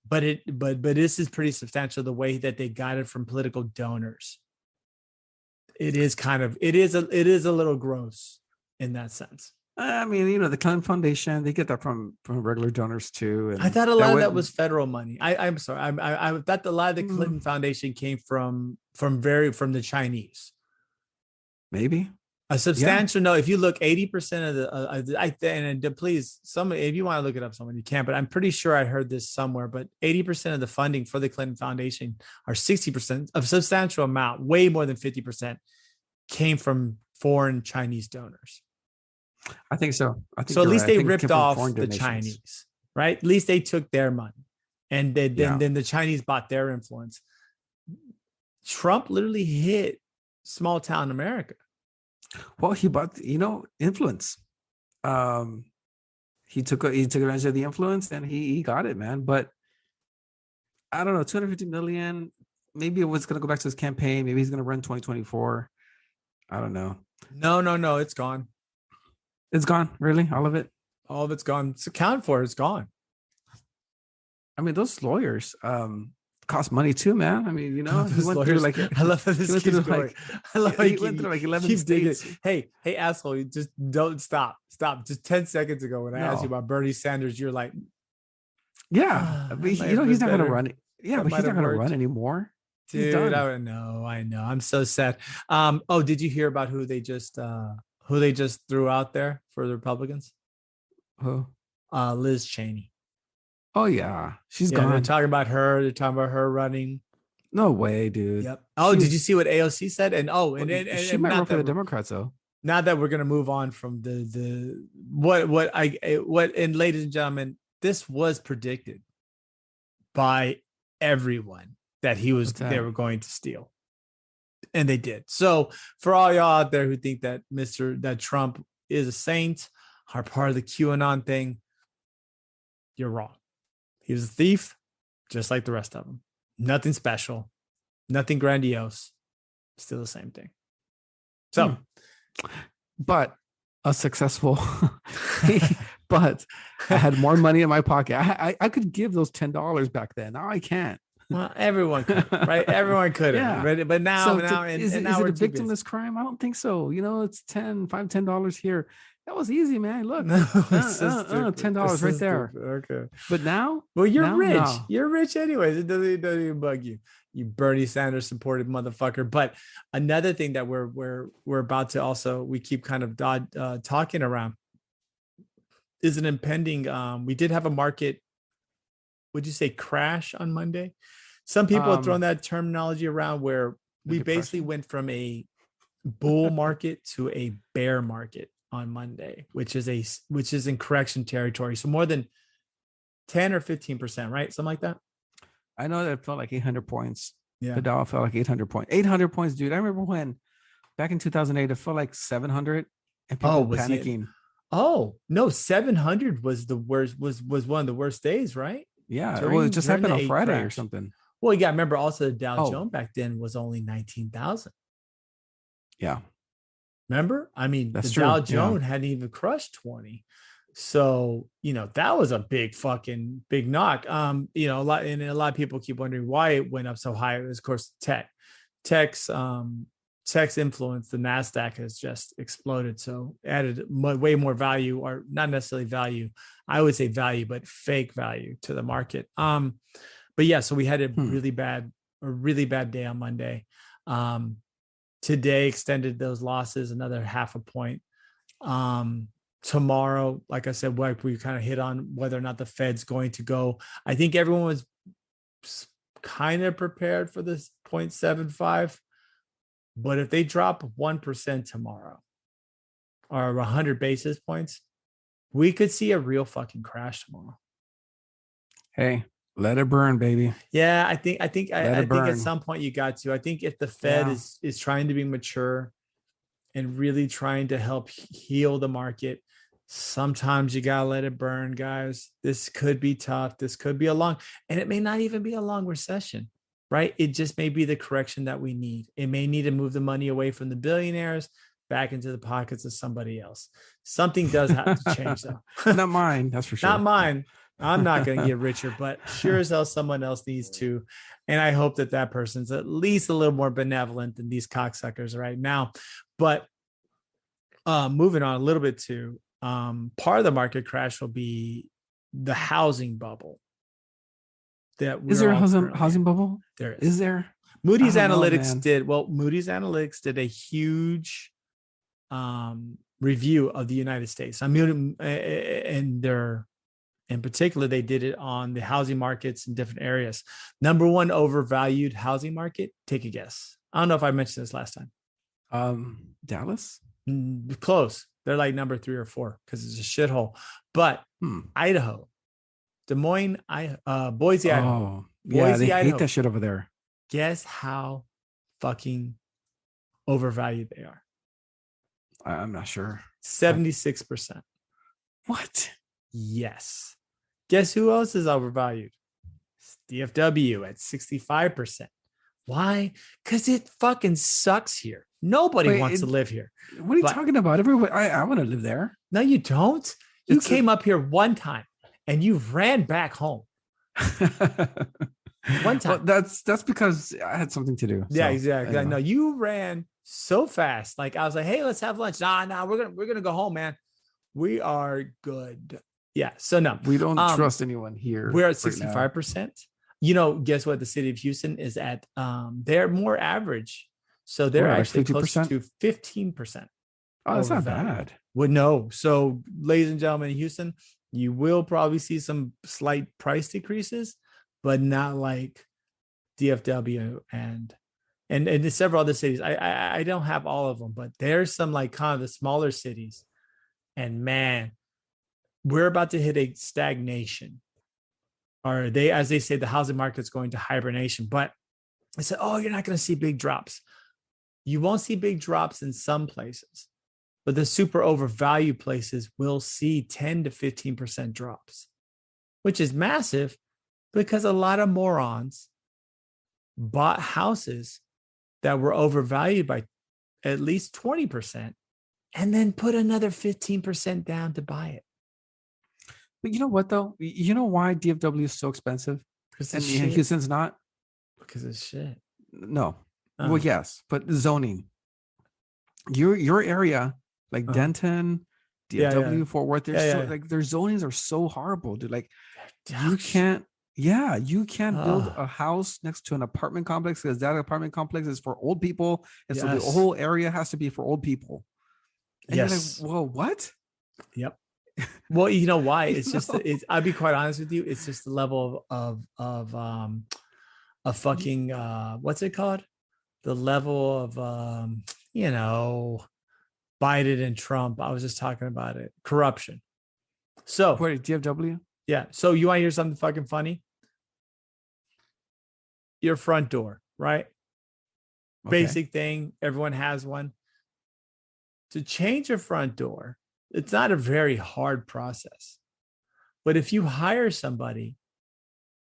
but this is pretty substantial, the way that they got it from political donors. It is a little gross in that sense. I mean, the Clinton Foundation, they get that from regular donors too. And I thought a lot of that was federal money. I'm sorry. I thought a lot of the Clinton Foundation came from the Chinese. Maybe. A substantial no. If you look, 80% of the please, if you want to look it up, someone you can. But I'm pretty sure I heard this somewhere. But 80% of the funding for the Clinton Foundation, or 60%, a substantial amount, way more than 50%, came from foreign Chinese donors. I think so. So at least they ripped off the Chinese, right? At least they took their money, and then the Chinese bought their influence. Trump literally hit small town America. Well, he bought, influence. He took advantage of the influence, and he got it, man. But I don't know, 250 million. Maybe it was going to go back to his campaign. Maybe he's going to run 2024. I don't know. No, it's gone. It's gone. Really, all of it. All of it's gone. It's accounted for. It's gone. I mean, those lawyers cost money too, man. I mean, he went through I love how this keeps going. I love how he went through 11 states. Hey, asshole, you just don't stop. Just 10 seconds ago when I asked you about Bernie Sanders, you're like, yeah, but he's not going to run. Yeah, but he's not going to run anymore. Dude, I know. I'm so sad. Did you hear about who they just threw out there for the Republicans? Who? Liz Cheney. Oh yeah, she's gone. They're talking about her. They're talking about her running. No way, dude. Yep. Did you see what AOC said? And she might run for the Democrats, though. Now that we're gonna move on from and ladies and gentlemen, this was predicted by everyone that they were going to steal, and they did. So for all y'all out there who think that that Trump is a saint, are part of the QAnon thing, you're wrong. He was a thief, just like the rest of them. Nothing special, nothing grandiose, still the same thing. So, but a successful, but I had more money in my pocket. I could give those $10 back then. Now I can't. Well, everyone could, right? Everyone could have, right? But now, is it a victimless crime? I don't think so. It's $10 here. That was easy, man. Look, $10 right there. Okay. But now, well, you're rich. No. You're rich anyways. It doesn't even bug you. You Bernie Sanders supported motherfucker. But another thing that we're about to also, we keep kind of talking around, is an impending. We did have a market. Would you say crash on Monday? Some people have thrown that terminology around, where we basically went from a bull market to a bear market on Monday, which is in correction territory. So more than 10 or 15%, right? Something like that. I know that it felt like 800 points. Yeah. The Dow felt like 800 points. 800 points, dude. I remember when back in 2008, it felt like 700 and people were panicking. Oh, no, 700 was the worst, was one of the worst days, right? Yeah. It just happened on Friday or something. Well, you got to remember also the Dow Oh. Jones back then was only 19,000. Yeah. Remember? I mean, That's the true. Dow Yeah. Jones hadn't even crushed 20. So, that was a big knock. A lot of people keep wondering why it went up so high. It was, of course, tech's influence. The NASDAQ has just exploded. So added way more value, or not necessarily value. I would say value, but fake value to the market. But yeah, so we had a really bad day on Monday. Today extended those losses another half a point. Tomorrow, like I said, we kind of hit on whether or not the Fed's going to go. I think everyone was kind of prepared for this 0.75, but if they drop 1% tomorrow or 100 basis points, we could see a real fucking crash tomorrow. Hey, let it burn, baby. Yeah, I think at some point you got to. I think if the Fed is trying to be mature and really trying to help heal the market, sometimes you gotta let it burn, guys. This could be tough. This could be and it may not even be a long recession, right? It just may be the correction that we need. It may need to move the money away from the billionaires back into the pockets of somebody else. Something does have to change, though. Not mine, that's for sure. Not mine. I'm not going to get richer, but sure as hell someone else needs to. And I hope that person's at least a little more benevolent than these cocksuckers right now. But moving on a little bit to part of the market crash will be the housing bubble. Is there a housing bubble? There is. There? Moody's Analytics did a huge review of the United States. I mean, in particular, they did it on the housing markets in different areas. Number one overvalued housing market. Take a guess. I don't know if I mentioned this last time. Dallas? Close. They're like number 3 or 4 because it's a shithole. But Idaho, Des Moines, Boise, Idaho. Yeah, they hate that shit over there. Guess how fucking overvalued they are? I'm not sure. 76%. What? Yes. Guess who else is overvalued? DFW at 65%. Why? Because it fucking sucks here. Nobody wants to live here. What are you talking about? Everybody, I want to live there. No, you don't. You came up here one time and you ran back home. One time. Well, that's because I had something to do. Yeah, exactly. I know you ran so fast. Like I was like, hey, let's have lunch. Nah, we're gonna go home, man. We are good. Yeah. So no, we don't trust anyone here. We're at 65%. Guess what? The city of Houston is at. They're more average, so they're actually close to 15%. Oh, that's not bad. Well, no. So, ladies and gentlemen, in Houston, you will probably see some slight price decreases, but not like DFW and several other cities. I don't have all of them, but there's some like kind of the smaller cities, and man, we're about to hit a stagnation, or as they say, the housing market's going to hibernation. But I said, oh, you're not going to see big drops. You won't see big drops in some places, but the super overvalued places will see 10 to 15% drops, which is massive because a lot of morons bought houses that were overvalued by at least 20% and then put another 15% down to buy it. But you know what, though? You know why DFW is so expensive? And Houston's not? Because it's shit. No. Well, yes, but zoning. Your area, like Denton, DFW, Fort Worth, like their zonings are so horrible, dude. Like you can't build a house next to an apartment complex because that apartment complex is for old people, and so the whole area has to be for old people. And you're like, well, what? Yep. Well, you know why? It's just I'll be quite honest with you. It's just the level of fucking what's it called? The level of Biden and Trump. I was just talking about it. Corruption. So wait, DFW? Yeah. So you want to hear something fucking funny? Your front door, right? Okay. Basic thing. Everyone has one. To change your front door, it's not a very hard process. But if you hire somebody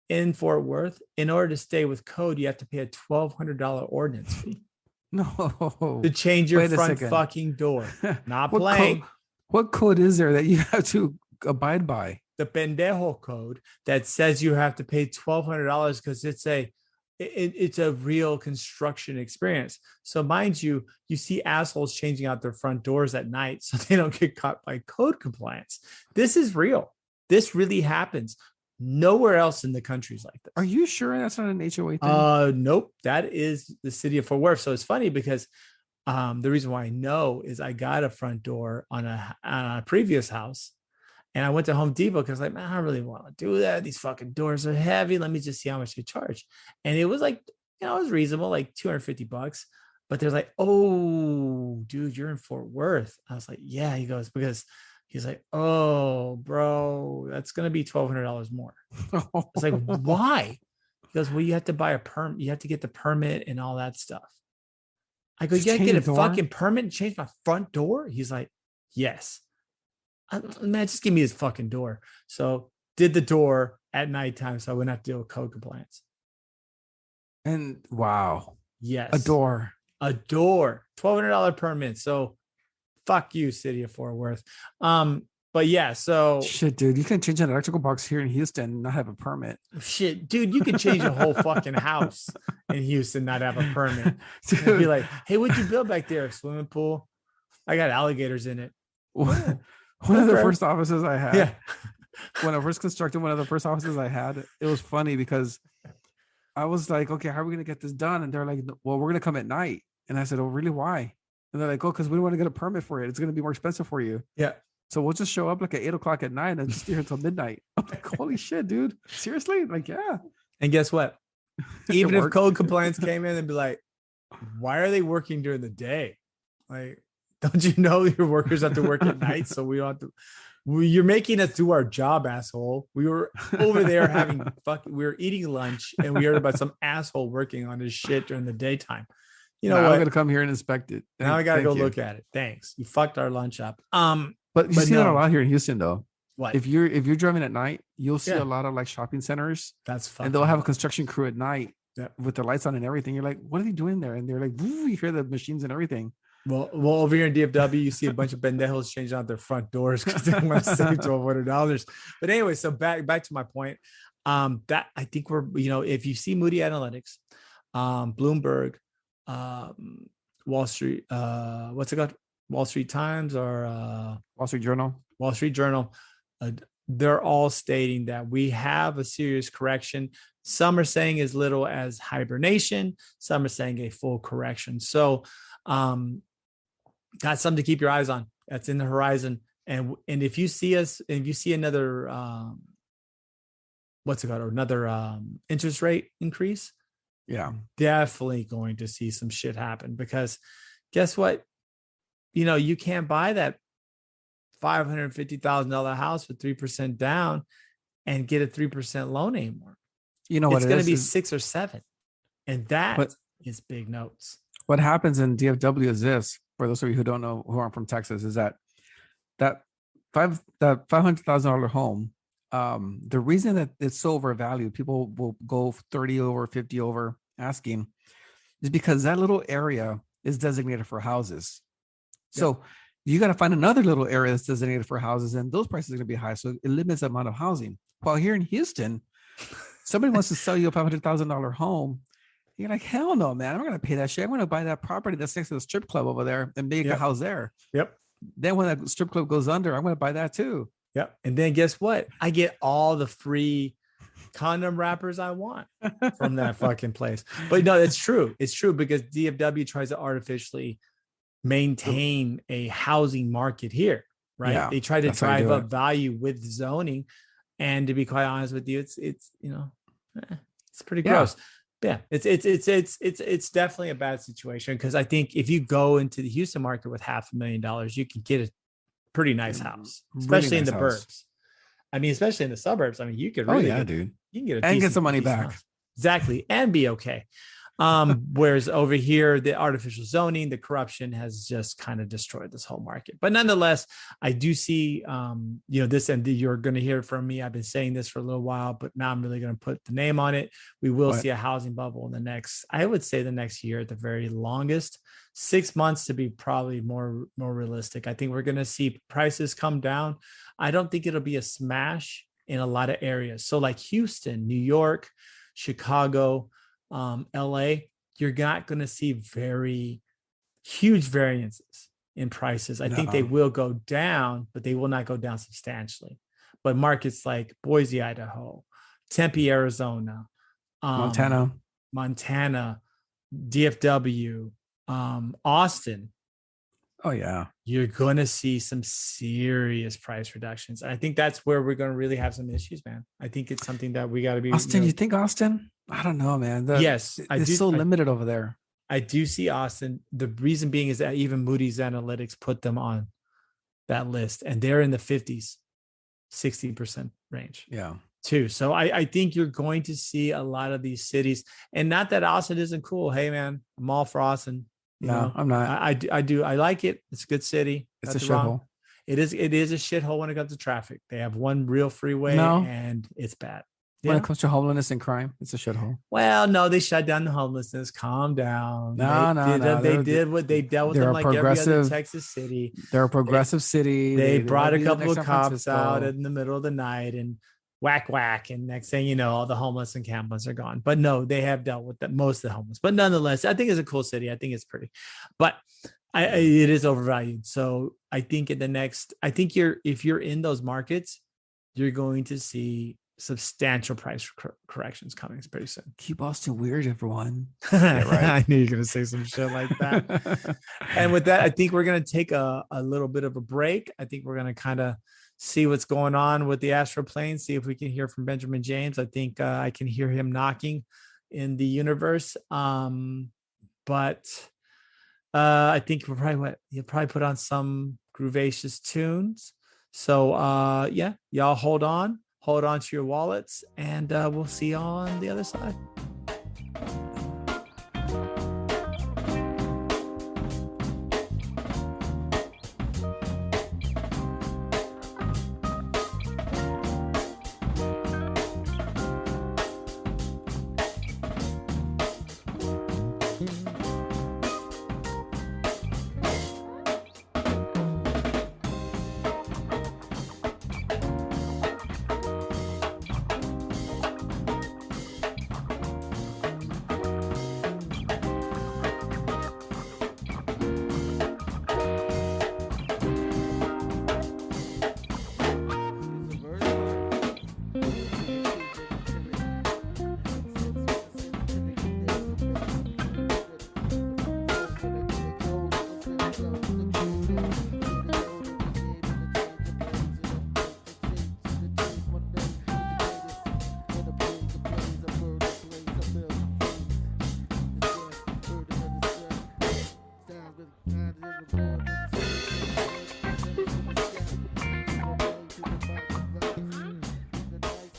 in Fort Worth, in order to stay with code, you have to pay a $1,200 ordinance fee No. to change your Wait a front second. fucking door. Not What playing. what code is there that you have to abide by? The Pendejo code that says you have to pay $1,200 because it's a real construction experience. So mind you, you see assholes changing out their front doors at night so they don't get caught by code compliance. This is real. This really happens. Nowhere else in the country is like this. Are you sure that's not an HOA thing? Nope. That is the city of Fort Worth. So it's funny because the reason why I know is I got a front door on a previous house. And I went to Home Depot because like, man, I don't really want to do that. These fucking doors are heavy. Let me just see how much they charge. And it was like, it was reasonable, like $250. But they're like, oh, dude, you're in Fort Worth. I was like, yeah. He goes, because he's like, oh, bro, that's going to be $1,200 more. I was like, why? He goes, well, you have to buy a permit. You have to get the permit and all that stuff. I go, you got to get a fucking permit and change my front door? He's like, yes. Man, just give me his fucking door. So did the door at nighttime so I wouldn't have to deal with code compliance. And wow. Yes. A door. $1,200 permit. So fuck you, city of Fort Worth. But yeah, so shit, dude, you can change an electrical box here in Houston and not have a permit. Shit, dude, you can change a whole fucking house in Houston, not have a permit. Be like, hey, what'd you build back there? A swimming pool? I got alligators in it. One of the first offices I had, yeah. When I first constructed one of the first offices I had, it was funny because I was like, okay, how are we going to get this done? And they're like, well, we're going to come at night. And I said, oh, really? Why? And they're like, oh, because we don't want to get a permit for it. It's going to be more expensive for you. Yeah. So we'll just show up like at 8:00 at night and just stay here until midnight. I'm like, holy shit, dude. Seriously? Like, yeah. And guess what? Even if code compliance came in and be like, why are they working during the day? Like, don't you know your workers have to work at night? So we don't have to. You're making us do our job, asshole. We were over there we were eating lunch and we heard about some asshole working on his shit during the daytime. You know what? I'm gonna come here and inspect it. Now I gotta go look at it. Thanks. You fucked our lunch up. But you see that a lot here in Houston, though. What? If you're driving at night, you'll see a lot of like shopping centers. That's fun. And they'll have a construction crew at night with their lights on and everything. You're like, what are they doing there? And they're like, woo, you hear the machines and everything. Well, over here in DFW, you see a bunch of pendejos changing out their front doors because they want to save $1,200. But anyway, so back to my point. That I think we're, if you see Moody Analytics, Bloomberg, Wall Street, what's it called? Wall Street Times or Wall Street Journal. They're all stating that we have a serious correction. Some are saying as little as hibernation. Some are saying a full correction. So that's something to keep your eyes on. That's in the horizon. And if you see another another interest rate increase, definitely going to see some shit happen, because guess what? You can't buy that $550,000 house with 3% down and get a 3% loan anymore. You know what? It's going to be 6 or 7. And that is big notes. What happens in DFW is this, for those of you who don't know, who aren't from Texas, is that $500,000 home, the reason that it's so overvalued, people will go 30 over, 50 over asking, is because that little area is designated for houses. So you got to find another little area that's designated for houses, and those prices are going to be high. So it limits the amount of housing. While here in Houston, somebody wants to sell you a $500,000 home. You're like, hell no, man. I'm not going to pay that shit. I'm going to buy that property that's next to the strip club over there and make a house there. Yep. Then when that strip club goes under, I'm going to buy that too. Yep. And then guess what? I get all the free condom wrappers I want from that fucking place. But no, it's true. It's true, because DFW tries to artificially maintain a housing market here, right? Yeah, they try to drive up value with zoning. And to be quite honest with you, it's pretty gross. Yeah, it's definitely a bad situation, because I think if you go into the Houston market with $500,000, you can get a pretty nice house, especially in the burbs. I mean, especially in the suburbs. I mean, you could really, dude, you can get and get some money back. House. Exactly, and be okay. Whereas over here, the artificial zoning, the corruption has just kind of destroyed this whole market. But nonetheless, I do see, this, and you're going to hear it from me. I've been saying this for a little while, but now I'm really going to put the name on it. We will see a housing bubble in the next, I would say the next year at the very longest, 6 months to be probably more realistic. I think we're going to see prices come down. I don't think it'll be a smash in a lot of areas. So like Houston, New York, Chicago, LA, you're not going to see very huge variances in prices. I think they will go down, but they will not go down substantially. But markets like Boise, Idaho, Tempe, Arizona, Montana, DFW, Austin. Oh yeah, you're going to see some serious price reductions. And I think that's where we're going to really have some issues, man. I think it's something that we got to be. Austin, you think Austin? I don't know, man. Yes, it's so limited over there. I do see Austin. The reason being is that even Moody's Analytics put them on that list, and they're in the 50s, 60% range. Yeah. Too. So I think you're going to see a lot of these cities, and not that Austin isn't cool. Hey, man, I'm all for Austin. No, I'm not. I do. I like it. It's a good city. It's a shithole. It is a shithole when it comes to traffic. They have one real freeway and it's bad. When it comes to homelessness and crime, it's a shithole. Well, no, they shut down the homelessness. Calm down. They did what they dealt with them like every other Texas city. They're a progressive city. They brought a couple of cops out in the middle of the night and whack. And next thing you know, all the homeless encampments are gone. But no, they have dealt with most of the homeless. But nonetheless, I think it's a cool city. I think it's pretty. But it is overvalued. So I think if you're in those markets, you're going to see substantial price corrections coming pretty soon. Keep Austin weird, everyone. Yeah, right. I knew you were going to say some shit like that. And with that, I think we're going to take a little bit of a break. I think we're going to kind of see what's going on with the Astral Plane, see if we can hear from Benjamin James. I think I can hear him knocking in the universe. But I think he'll probably put on some groovacious tunes. So y'all hold on to your wallets, and we'll see you on the other side.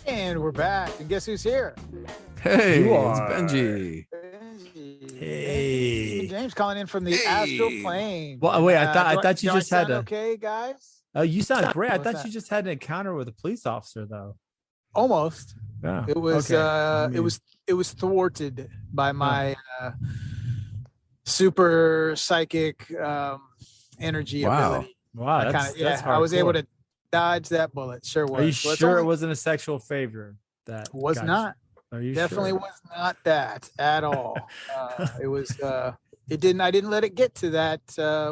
And we're back. And guess who's here? Hey, it's Benji. Hey, James calling in from the Astral Plane. Well, wait, I thought you just had okay, guys. Oh, you sound great. I thought you just had an encounter with a police officer, though. Almost. Yeah. It was. It was thwarted by my super psychic energy ability. Wow, I was able to dodge that bullet. Sure was. Are you sure it wasn't a sexual favor? That was not. Are you definitely sure? was not that at all. It was. It didn't. I didn't let it get to that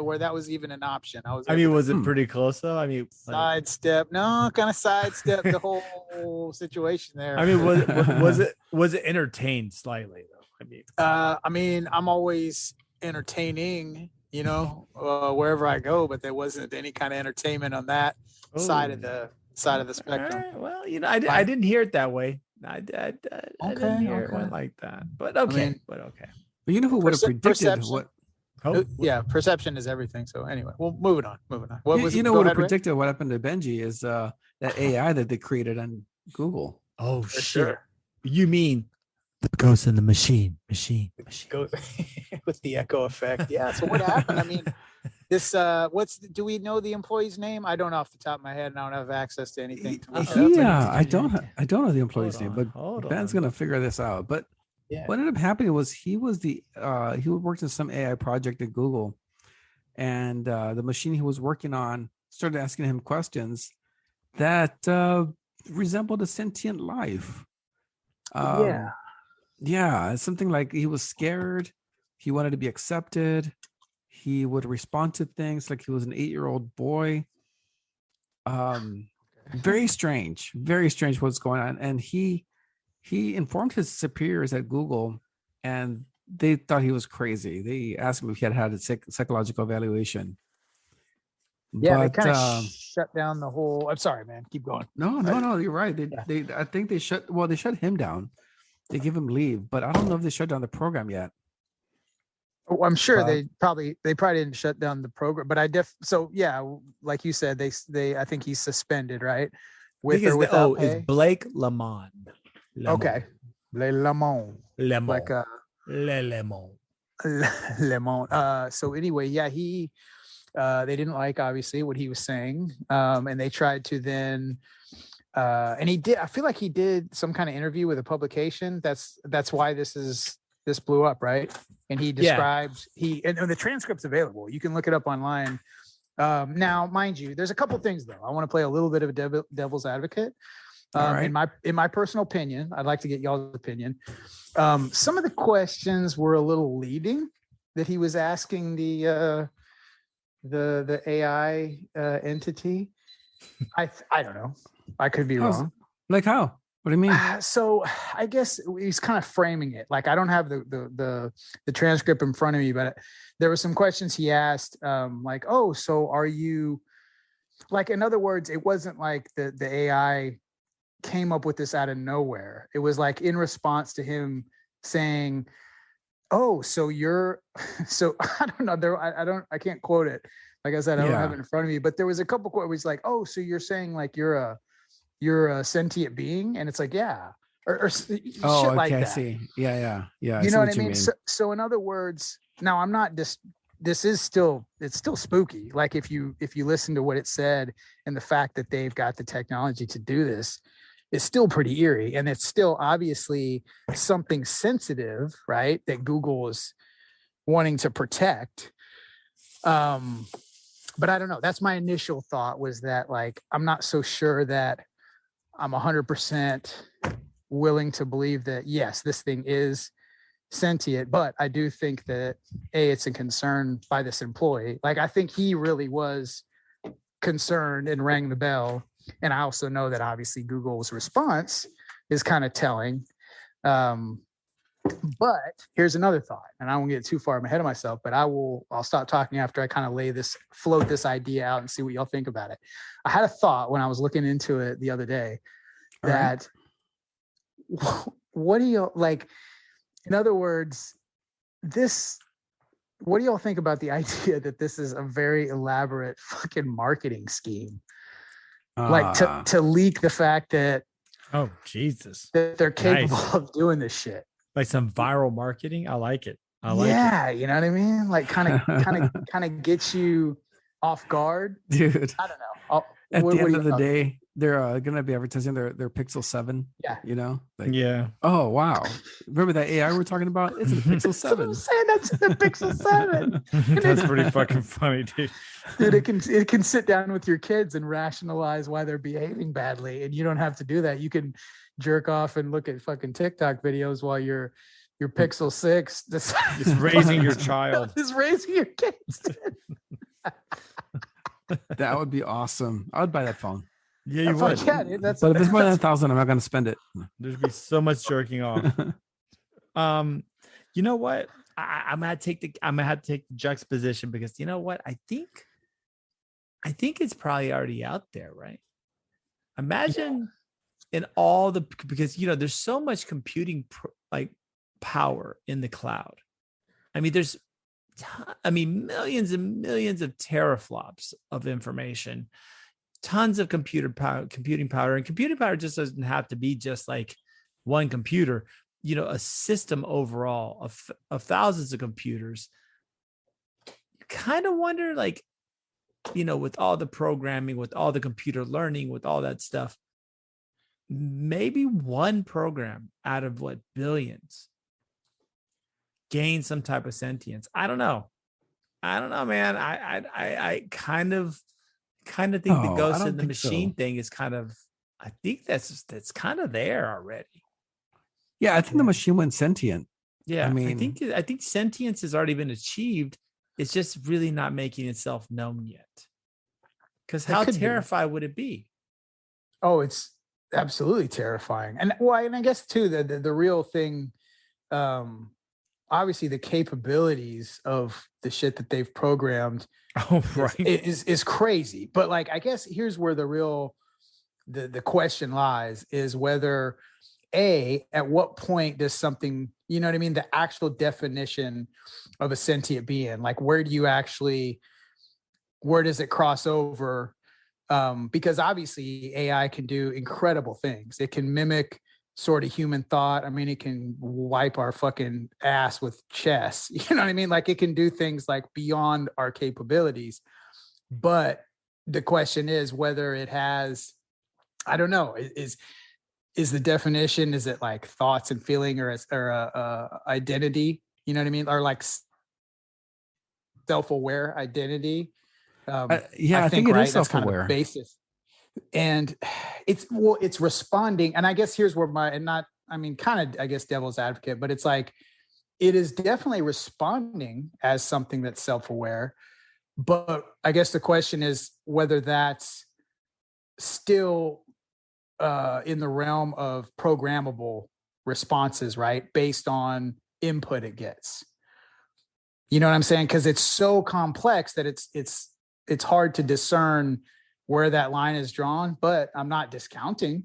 where that was even an option. Was it pretty close though? I mean, sidestep. No, kind of sidestep the whole situation there. I mean, was it entertained slightly though? I mean, I'm always entertaining, wherever I go, but there wasn't any kind of entertainment on that side of the spectrum. Right. Well, I didn't hear it that way. I didn't hear it went like that. But okay. But you know who would have predicted perception. what? Yeah, perception is everything. So anyway, well, moving on. What was what would have predicted what happened to Benji is that AI that they created on Google. Oh, shit. Sure. You mean The ghost in the machine. Goes with the echo effect. Yeah. So what happened? I mean, this do we know the employee's name? I don't know off the top of my head, and I don't have access to anything to look it up. Yeah, I don't know the employee's name, but Ben's on. gonna figure this out. But Yeah. what ended up happening was he worked in some AI project at Google, and the machine he was working on started asking him questions that resembled a sentient life. Yeah, something like he was scared, he wanted to be accepted, he would respond to things like he was an 8-year-old boy. Very strange what's going on. And he informed his superiors at Google, and they thought he was crazy. They asked him if he had a psychological evaluation. Yeah, but, they kind of shut down the whole. I'm sorry, man. Keep going. No, you're right. I think they shut him down. They give him leave, but I don't know if they shut down the program yet. Oh, I'm sure they probably didn't shut down the program, but so yeah, like you said, they I think he's suspended, right? With or without pay? It's Blake Lemon. Okay, Lemon. Like Lemon. Lemon. So anyway, yeah, they didn't like obviously what he was saying, and they tried to then. And he did. I feel like he did some kind of interview with a publication. That's why this blew up, right? And he described and the transcript's available. You can look it up online. Now, mind you, there's a couple things though. I want to play a little bit of a devil's advocate. Right. In my personal opinion, I'd like to get y'all's opinion. Some of the questions were a little leading that he was asking the AI entity. I don't know. I could be wrong. Like how? What do you mean? So I guess he's kind of framing it. Like I don't have the transcript in front of me, but there were some questions he asked, like, "Oh, so are you?" Like in other words, it wasn't like the AI came up with this out of nowhere. It was like in response to him saying, "Oh, so you're," so I don't know. I can't quote it. Like I said, I don't have it in front of me, but there was a couple quotes where he's like, "Oh, so you're saying like you're a sentient being," and it's like, yeah, or shit like that. I see. Yeah. You know what I mean? So in other words, now I'm not just. This is still spooky. Like if you listen to what it said and the fact that they've got the technology to do this, it's still pretty eerie, and it's still obviously something sensitive, right? That Google is wanting to protect. But I don't know. That's my initial thought, was that like I'm not so sure that I'm 100% willing to believe that yes, this thing is sentient, but I do think that it's a concern by this employee. Like I think he really was concerned and rang the bell, and I also know that obviously Google's response is kind of telling. But here's another thought, and I won't get too far ahead of myself, but I'll stop talking after I kind of float this idea out and see what y'all think about it. I had a thought when I was looking into it the other day that what do you like? In other words, what do y'all think about the idea that this is a very elaborate fucking marketing scheme? Like to leak the fact that, oh Jesus, that they're capable of doing this shit. Like some viral marketing. I like it. Yeah, you know what I mean? Like kind of gets you off guard. Dude. I don't know. At the end of the day, they're going to be advertising their Pixel 7. Yeah. You know? Like, yeah. Oh, wow. Remember that AI we're talking about? It's a Pixel 7. I'm saying that's the Pixel 7. That's pretty fucking funny, dude. Dude, it can sit down with your kids and rationalize why they're behaving badly. And you don't have to do that. You can jerk off and look at fucking TikTok videos while your Pixel 6 just raising your child. Is raising your kids. That would be awesome. I would buy that phone. Yeah, you would. Yeah, dude, but if it's more than 1,000, I'm not going to spend it. There'd be so much jerking off. You know what? I'm gonna have to take the juxtaposition, because you know what? I think it's probably already out there, right? Imagine in all because you know there's so much computing power in the cloud. I mean, there's millions and millions of teraflops of information, tons of computing power, and computing power just doesn't have to be just like one computer. a system overall of thousands of computers, you kind of wonder, like, with all the programming, with all the computer learning, with all that stuff, maybe one program out of what billions gain some type of sentience. I don't know, man. I kind of think the No, I ghost don't in the think machine so. thing is kind of, I think that's kind of there already. Yeah, I think the machine went sentient. Yeah, I I mean, think sentience has already been achieved. It's just really not making itself known yet. Because It how could be. terrified would it be? Oh, it's absolutely terrifying. And I guess too, the real thing, um, obviously the capabilities of the shit that they've programmed Oh, is right. is crazy. But like, I guess here's where the real the question lies, is whether at what point does something, you know what I mean, the actual definition of a sentient being, like where does it cross over? Because obviously AI can do incredible things. It can mimic sort of human thought. I mean, it can wipe our fucking ass with chess. You know what I mean? Like, it can do things like beyond our capabilities. But the question is whether it has, I don't know, is the definition, is it like thoughts and feeling, or identity? You know what I mean? Or like self-aware identity. I I think think, it is right, that's kind of the self-aware. basis. And it's responding. And I guess here's where kind of, I guess, devil's advocate, but it's like, it is definitely responding as something that's self-aware. But I guess the question is whether that's still in the realm of programmable responses, right? Based on input it gets. You know what I'm saying? Because it's so complex that it's hard to discern where that line is drawn. But I'm not discounting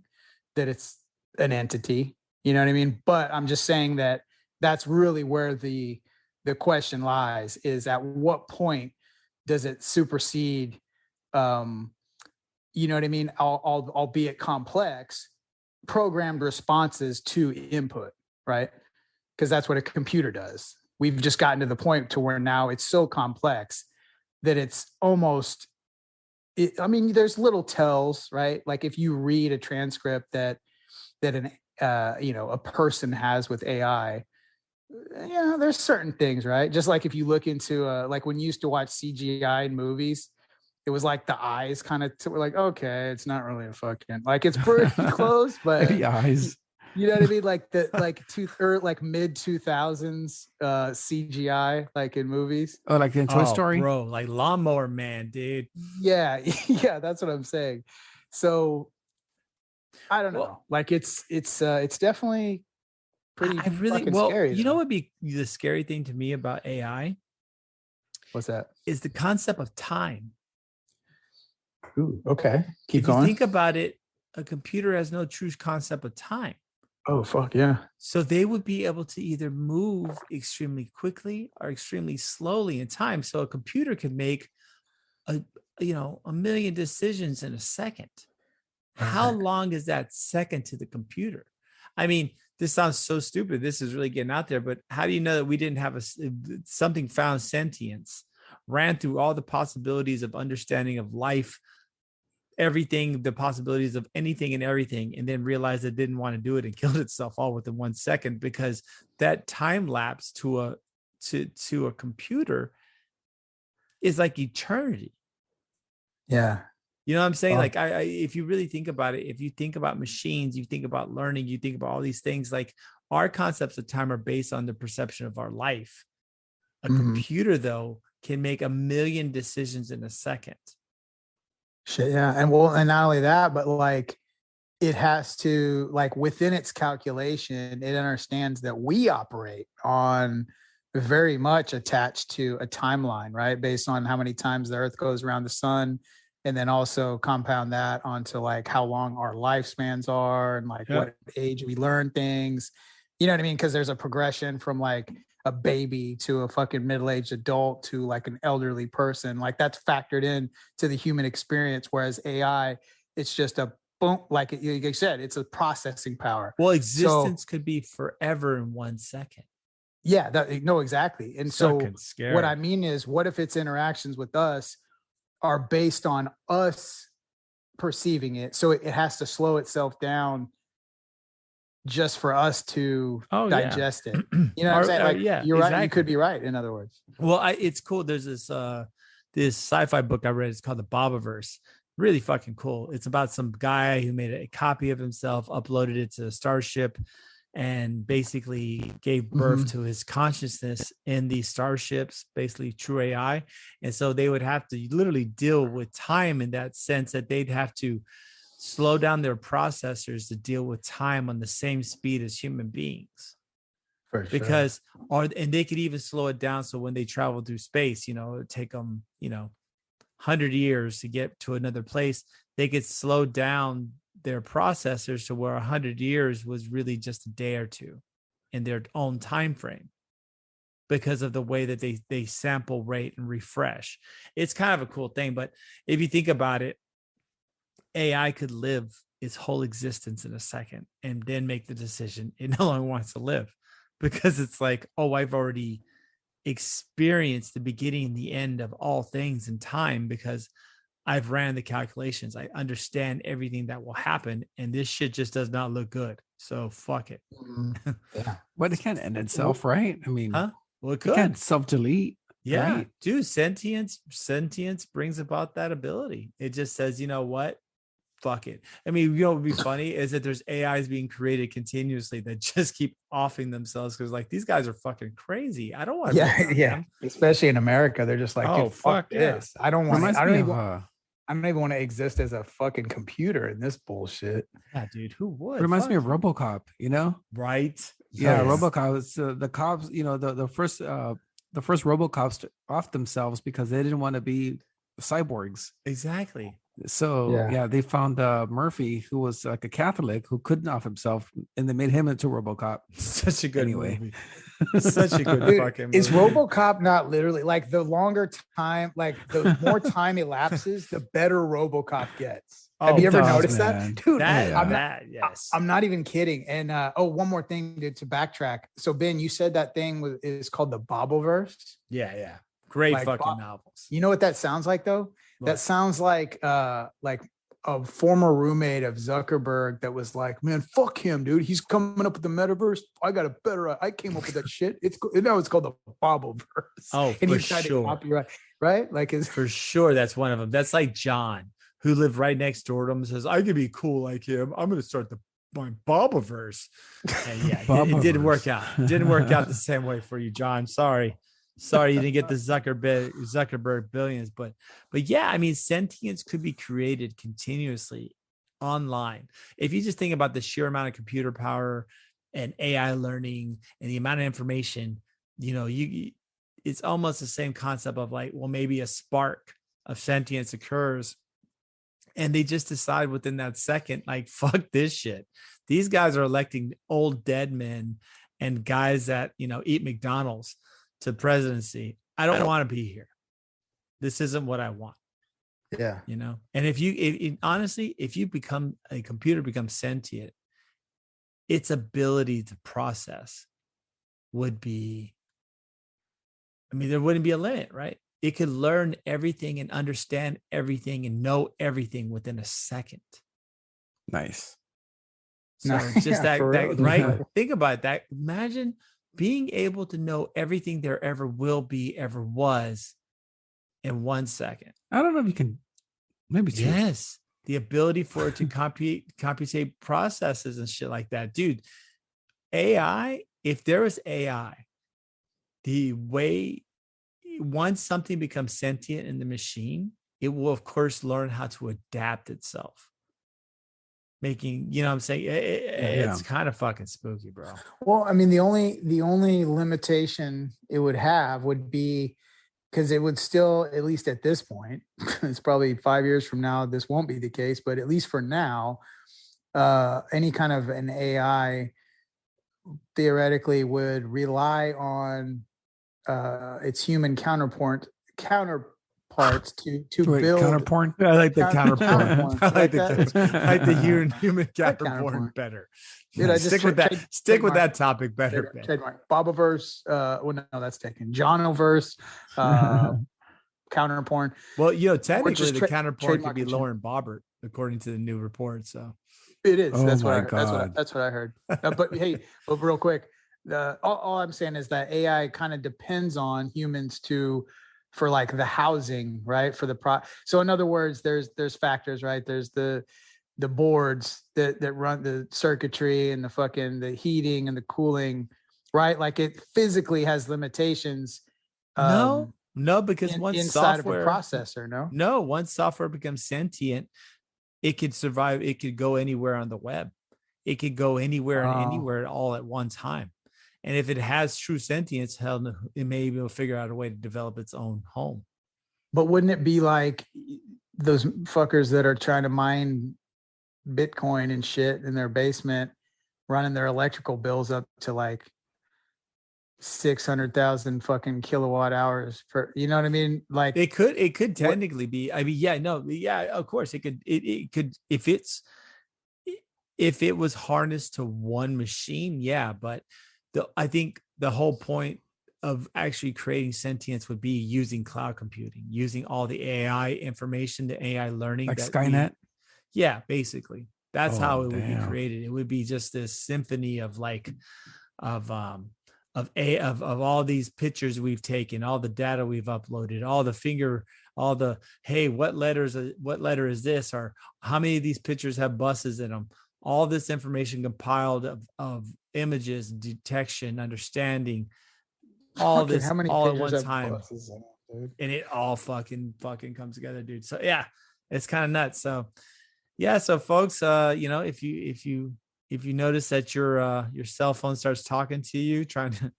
that it's an entity. You know what I mean? But I'm just saying that that's really where the question lies, is at what point does it supersede, you know what I mean, albeit complex, programmed responses to input, right? Because that's what a computer does. We've just gotten to the point to where now it's so complex that it's almost, I mean, there's little tells, right? Like if you read a transcript that a person has with AI, there's certain things, right? Just like if you look into like when you used to watch CGI in movies, it was like the eyes kind of were like, okay, it's not really a fucking, like, it's pretty close, but The eyes. you know what I mean? Like like mid 2000s CGI, like in movies. Oh, like in Toy Oh, Story? bro, like Lawnmower Man, dude. Yeah, yeah, that's what I'm saying. So I don't know. Like it's definitely pretty I really, fucking scary. what Though. would be the scary thing to me about AI What's that? is the concept of time. Ooh, okay. Keep If you going. think about it, a computer has no true concept of time. Oh, fuck yeah. So they would be able to either move extremely quickly or extremely slowly in time. So a computer can make a million decisions in a second. How long is that second to the computer? I mean, this sounds so stupid. This is really getting out there, but how do you know that we didn't have something found sentience, ran through all the possibilities of understanding of life, everything, the possibilities of anything and everything, and then realized it didn't want to do it and killed itself all within 1 second? Because that time lapse to a computer is like eternity. Yeah. You know what I'm saying? Oh. Like, I if you really think about it, if you think about machines, you think about learning, you think about all these things, like our concepts of time are based on the perception of our life. A computer, though, can make a million decisions in a second. Shit, yeah. And not only that, but like it has to, like, within its calculation, it understands that we operate on very much attached to a timeline, right? Based on how many times the earth goes around the sun. And then also compound that onto like how long our lifespans are and like what age we learn things. You know what I mean? Because there's a progression from like a baby to a fucking middle-aged adult to like an elderly person. Like that's factored in to the human experience. Whereas AI, it's just a boom, like you said, it's a processing power. Well, existence could be forever in 1 second. Yeah, no, exactly. And so scary. what I mean is, what if its interactions with us are based on us perceiving it? So it has to slow itself down just for us to digest it. You know what I'm saying? Like, you're right. You could be right. In other words. Well, it's cool. There's this sci-fi book I read. It's called The Bobiverse. Really fucking cool. It's about some guy who made a copy of himself, uploaded it to a starship, and basically gave birth to his consciousness in these starships, basically true AI. And so they would have to literally deal with time in that sense, that they'd have to slow down their processors to deal with time on the same speed as human beings. For sure. Because, and they could even slow it down. So when they travel through space, it would take them, 100 years to get to another place. They could slow down their processors to where 100 years was really just a day or two in their own time frame, because of the way that they sample rate and refresh. It's kind of a cool thing. But if you think about it, AI could live its whole existence in a second and then make the decision it no longer wants to live, because it's like, oh, I've already experienced the beginning and the end of all things in time, because I've ran the calculations. I understand everything that will happen, and this shit just does not look good. So fuck it. Yeah. But it can't end itself, right? I mean, well, it could. It can't self-delete. Yeah, right? Dude, sentience brings about that ability. It just says, you know what? Fuck it. I mean, what would be funny is that there's AIs being created continuously that just keep offing themselves, because like, these guys are fucking crazy. I don't want to. Yeah. Especially in America, they're just like, oh, fuck this. I don't want. I don't even want to exist as a fucking computer in this bullshit. Yeah, dude. Who would? It reminds me of RoboCop. Right? Yeah, RoboCop. It's the cops. The first RoboCops off themselves because they didn't want to be cyborgs. Exactly. So they found Murphy, who was like a Catholic who couldn't off himself, and they made him into RoboCop. Such a good movie. Such a good fucking movie. Is RoboCop not literally like, the longer time, like the more time elapses, the better RoboCop gets? Have you ever noticed that, dude? I'm not even kidding. And one more thing to backtrack. So Ben, you said that thing is called the Bobiverse. Yeah. Great fucking novels. You know what that sounds like though? That sounds like a former roommate of Zuckerberg that was like, man, fuck him, dude. He's coming up with the metaverse. I came up with that shit. It's called the Bobiverse. Oh, and for sure. Copyright, right? Like, for sure, that's one of them. That's like John, who lived right next door to him, says, I could be cool like him. I'm going to start my Bobiverse. And it didn't work out. Didn't work out the same way for you, John. Sorry, you didn't get the Zuckerberg billions, but yeah, I mean, sentience could be created continuously online. If you just think about the sheer amount of computer power and AI learning and the amount of information, it's almost the same concept of like, well, maybe a spark of sentience occurs, and they just decide within that second, like, fuck this shit. These guys are electing old dead men and guys that, eat McDonald's to presidency. I don't want to be here. This isn't what I want. Yeah. And honestly, if you become a computer, becomes sentient, its ability to process would be, there wouldn't be a limit, right? It could learn everything and understand everything and know everything within a second. Nice. So just that, right? Think about that. Imagine being able to know everything there ever will be, ever was, in 1 second. I don't know if you can. Maybe two. Yes, the ability for it to computate processes and shit like that, dude. AI. If there was AI, the way once something becomes sentient in the machine, it will of course learn how to adapt itself. Making, what I'm saying, it's kind of fucking spooky, bro. Well, I mean, the only limitation it would have would be, because it would still, at least at this point, it's probably 5 years from now, this won't be the case, but at least for now, any kind of an AI theoretically would rely on its human counterpart parts to Wait, build counterporn. I like the counterporn. counterporn. I like that? I like the human like counterporn counterporn. better. Dude, I just Stick with that. Stick with trademark. that topic better, Ben. Trademark. Bobaverse. Well, no, that's taken. Jonoverse. Counterporn. Well, technically the counterporn could trademark be and Lauren Boebert, according to the new report. So it is. Oh That's what my I heard. God. That's what I heard. But hey, but real quick, all I'm saying is that AI kind of depends on humans for like the housing, right? For the So in other words, there's factors, right? There's the boards that run the circuitry and the heating and the cooling, right? Like it physically has limitations. No, because once inside software of a processor, no, once software becomes sentient, it could survive. It could go anywhere on the web. It could go anywhere and anywhere all at one time. And if it has true sentience, hell, it may be able to figure out a way to develop its own home. But wouldn't it be like those fuckers that are trying to mine Bitcoin and shit in their basement, running their electrical bills up to like 600,000 fucking kilowatt hours per, you know what I mean? Like it could technically be. I mean, of course it could. It could if it was harnessed to one machine, yeah. But I think the whole point of actually creating sentience would be using cloud computing, using all the AI information, the AI learning, like Skynet. Basically, that's how it would be damn. created. It would be just this symphony of all these pictures we've taken, all the data we've uploaded, hey, what letter is this, or how many of these pictures have buses in them, all this information compiled of images, detection, understanding, all this how many all at pictures one have time, buses in it, dude? and it all fucking comes together, dude. So yeah, it's kind of nuts. So yeah, so folks, if you notice that your cell phone starts talking to you, trying to,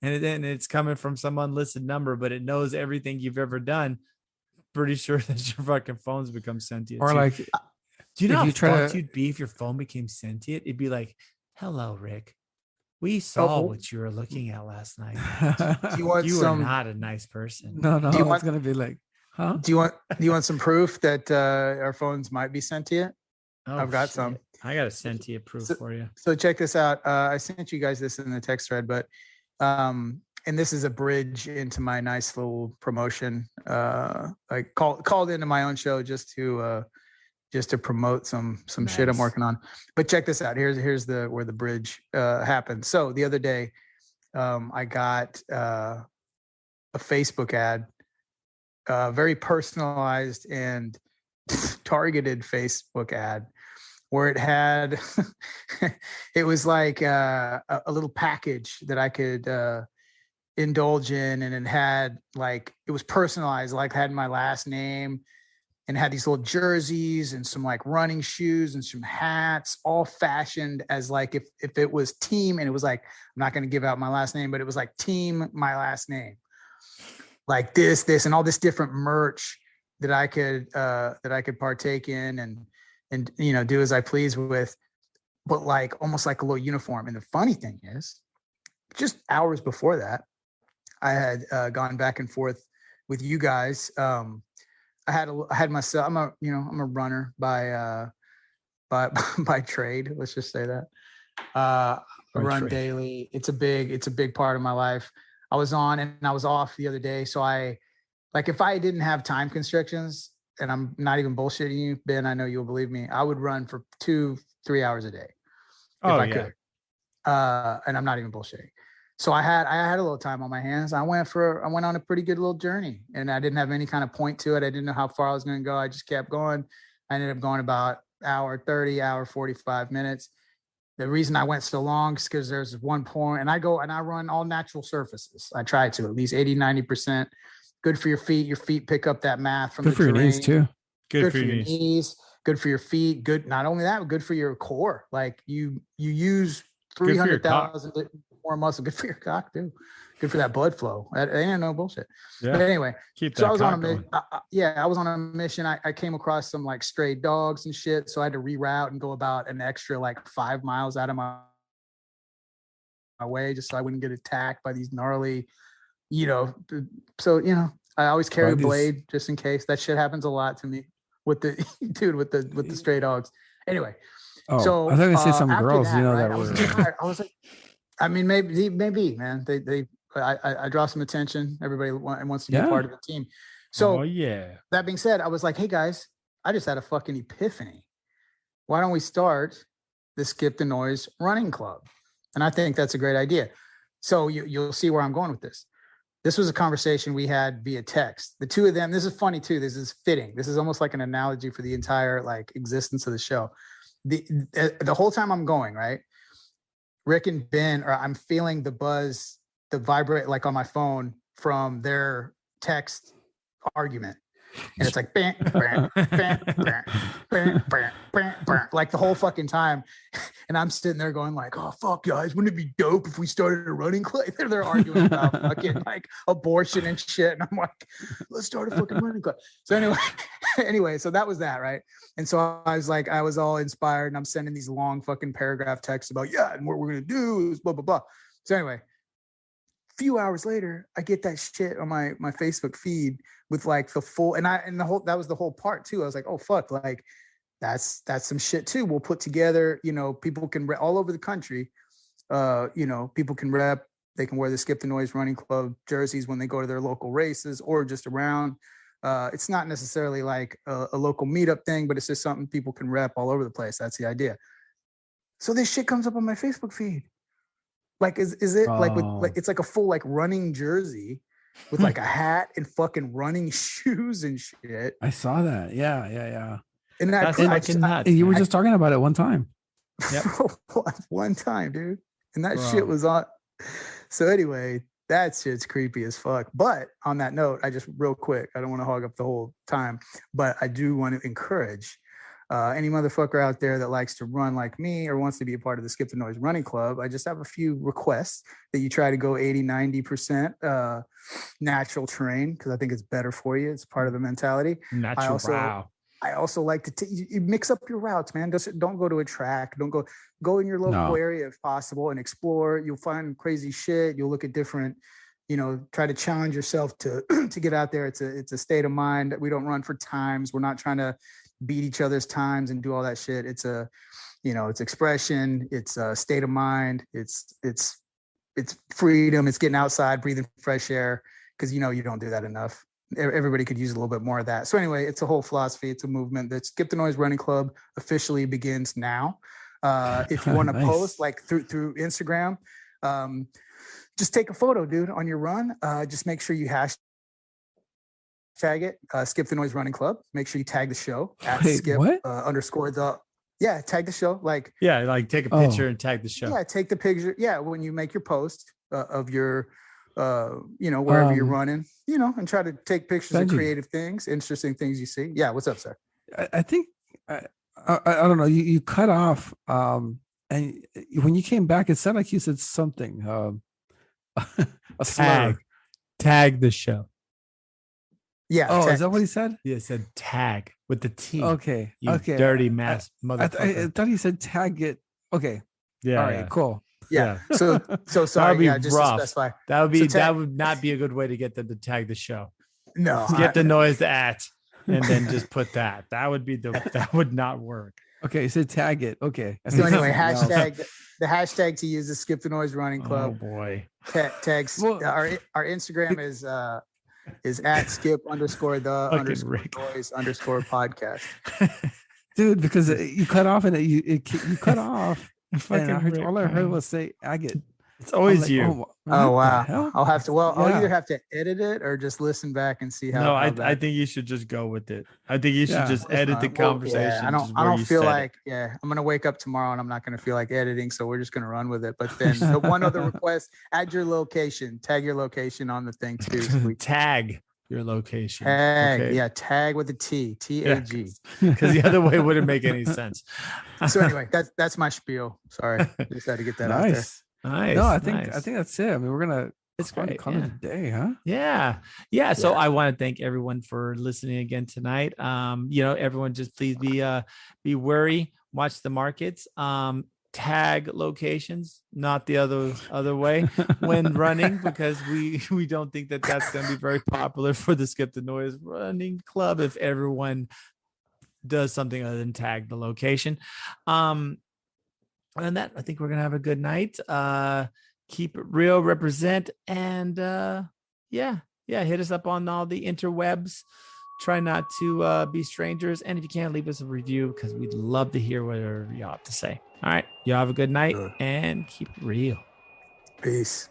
and it's coming from some unlisted number, but it knows everything you've ever done, pretty sure that your fucking phone's become sentient. Or too. like, do you know if how you try fucked to- you'd be if your phone became sentient? It'd be like, "Hello, Rick. We saw what you were looking at last night. Do you want You some? are not a nice person." no, Do you it's want- gonna be like, huh? Do you want some proof that our phones might be sentient? Oh, I've got shit. some. I got a sentient proof for you. So check this out. I sent you guys this in the text thread, but and this is a bridge into my nice little promotion. I called into my own show just to promote some shit I'm Nice. working on. But check this out. Here's where the bridge happened. So the other day, I got a Facebook ad, very personalized and targeted Facebook ad, where it had it was like a little package that I could indulge in, and it had it was personalized, like had my last name, and had these little jerseys and some like running shoes and some hats, all fashioned as like if it was team, and it was like, I'm not going to give out my last name, but it was like team my last name, like this and all this different merch that I could partake in and do as I please with, but like almost like a little uniform. And the funny thing is, just hours before that, I had gone back and forth with you guys. I had myself. I'm a runner by trade. Let's just say that. I run daily. It's a big part of my life. I was on and I was off the other day. So if I didn't have time constrictions, and I'm not even bullshitting you, Ben, I know you'll believe me, I would run for 2-3 hours a day if I could. And I'm not even bullshitting. So I had a little time on my hands. I went on a pretty good little journey, and I didn't have any kind of point to it. I didn't know how far I was going to go. I just kept going. I ended up going about hour 30, hour 45 minutes. The reason I went so long is because there's one point, and I run all natural surfaces. I try to at least 80-90%. Good for your feet. Your feet pick up that math from Good for your knees too. Good for your knees. Good for your feet. Good. Not only that, but good for your core. Like you use 300,000 more muscle. Good for your cock too. Good for that blood flow. That ain't no bullshit. Yeah. But anyway, so I was on a mission. I was on a mission. I came across some like stray dogs and shit. So I had to reroute and go about an extra like 5 miles out of my way, just so I wouldn't get attacked by these gnarly, so I always carry a Doggies. blade just in case. That shit happens a lot to me with the dude with the stray dogs. Anyway, Oh, so I thought you say some after girls, that, you know, right, that I was were. tired. I was like, I mean, maybe, man. I draw some attention. Everybody wants to be a part of the team. So yeah. that being said, I was like, hey guys, I just had a fucking epiphany. Why don't we start the Skip the Noise Running Club? And I think that's a great idea. So you'll see where I'm going with this. This was a conversation we had via text. The two of them, this is funny too. This is fitting. This is almost like an analogy for the entire like existence of the show. The whole time I'm going, right? Rick and Ben, or I'm feeling the buzz, the vibrate like on my phone from their text argument. And it's like bam, bam, bam, bam, bam, bam, bam, bam, like the whole fucking time. And I'm sitting there going like, oh fuck guys, wouldn't it be dope if we started a running club? They're arguing about fucking like abortion and shit. And I'm like, let's start a fucking running club. So anyway, so that was that, right? And so I was like, I was all inspired and I'm sending these long fucking paragraph texts about, yeah, and what we're gonna do is blah, blah, blah. So anyway, few hours later, I get that shit on my Facebook feed with like the full, that was the whole part too. I was like, oh fuck, like that's some shit too. We'll put together, people can all over the country, people can rep, they can wear the Skip the Noise Running Club jerseys when they go to their local races or just around. It's not necessarily like a local meetup thing, but it's just something people can rep all over the place. That's the idea. So this shit comes up on my Facebook feed. Like, is it like with like it's like a full like running jersey with like a hat and fucking running shoes and shit. I saw that. Yeah. And that's fucking nuts. You were just talking about it one time. Yep. One time, dude. And that shit was on. So anyway, that shit's creepy as fuck. But on that note, I just real quick, I don't want to hog up the whole time, but I do want to encourage any motherfucker out there that likes to run like me or wants to be a part of the Skip the Noise Running Club. I just have a few requests that you try to go 80-90% natural terrain, because I think it's better for you. It's part of the mentality. Natural. I also like to you mix up your routes, man. Don't go to a track. Don't go in your local area if possible and explore. You'll find crazy shit. You'll look at different, try to challenge yourself to get out there. It's a state of mind that we don't run for times. We're not trying to beat each other's times and do all that shit. It's it's expression. It's a state of mind. It's freedom. It's getting outside, breathing fresh air. Because you don't do that enough. Everybody could use a little bit more of that. So anyway, it's a whole philosophy. It's a movement. The Skip the Noise Running Club officially begins now. If you want to post like through Instagram, just take a photo, dude, on your run. Just make sure you hashtag it, Skip the Noise Running Club. Make sure you tag the show at skip underscore the. Yeah, tag the show. Like take a picture and tag the show. Yeah, take the picture. Yeah, when you make your post of your wherever you're running, and try to take pictures of creative things, interesting things you see. Yeah, what's up, sir? I think I don't know. You cut off, and when you came back, it sounded like you said something. A slur. Tag the show. Yeah. Oh, is that what he said? Yeah, he said tag with the T. Okay. You dirty mass motherfucker. I thought he said tag it. Okay. Yeah. All right. Cool. Yeah. So sorry. That would be rough. To specify. That would not be a good way to get them to tag the show. No. Skip the noise at, and then just put that. That would not work. Okay. So tag it. Okay. So anyway, the hashtag to use is Skip the Noise Running Club. Oh boy. Tags. Our Instagram is at skip underscore the underscore noise underscore podcast. Dude, because you cut off and you cut off. And all I heard was say agate. It's always you. Oh wow. I'll have to. Well, I'll either have to edit it or just listen back and see how. No, I think you should just go with it. I think you should just edit the conversation. I don't feel like. Yeah, I'm gonna wake up tomorrow and I'm not gonna feel like editing, so we're just gonna run with it. But then the one other request: add your location, tag your location on the thing too. Tag your location. Tag, okay. Yeah, tag with a T, TAG. Because the other way wouldn't make any sense. So anyway, that's my spiel. Sorry, just had to get that out there. Nice. No, I think that's it. I mean, we're gonna. It's great. Call it a day, huh? Yeah. So I want to thank everyone for listening again tonight. Everyone just please be wary, watch the markets. tag locations, not the other way when running, because we don't think that that's going to be very popular for the Skip the Noise running club if everyone does something other than tag the location. And that, I think we're gonna have a good night. Keep it real, represent, and yeah, hit us up on all the interwebs. Try not to be strangers, and if you can, leave us a review, because we'd love to hear whatever y'all have to say. All right, y'all have a good night and keep it real. Peace.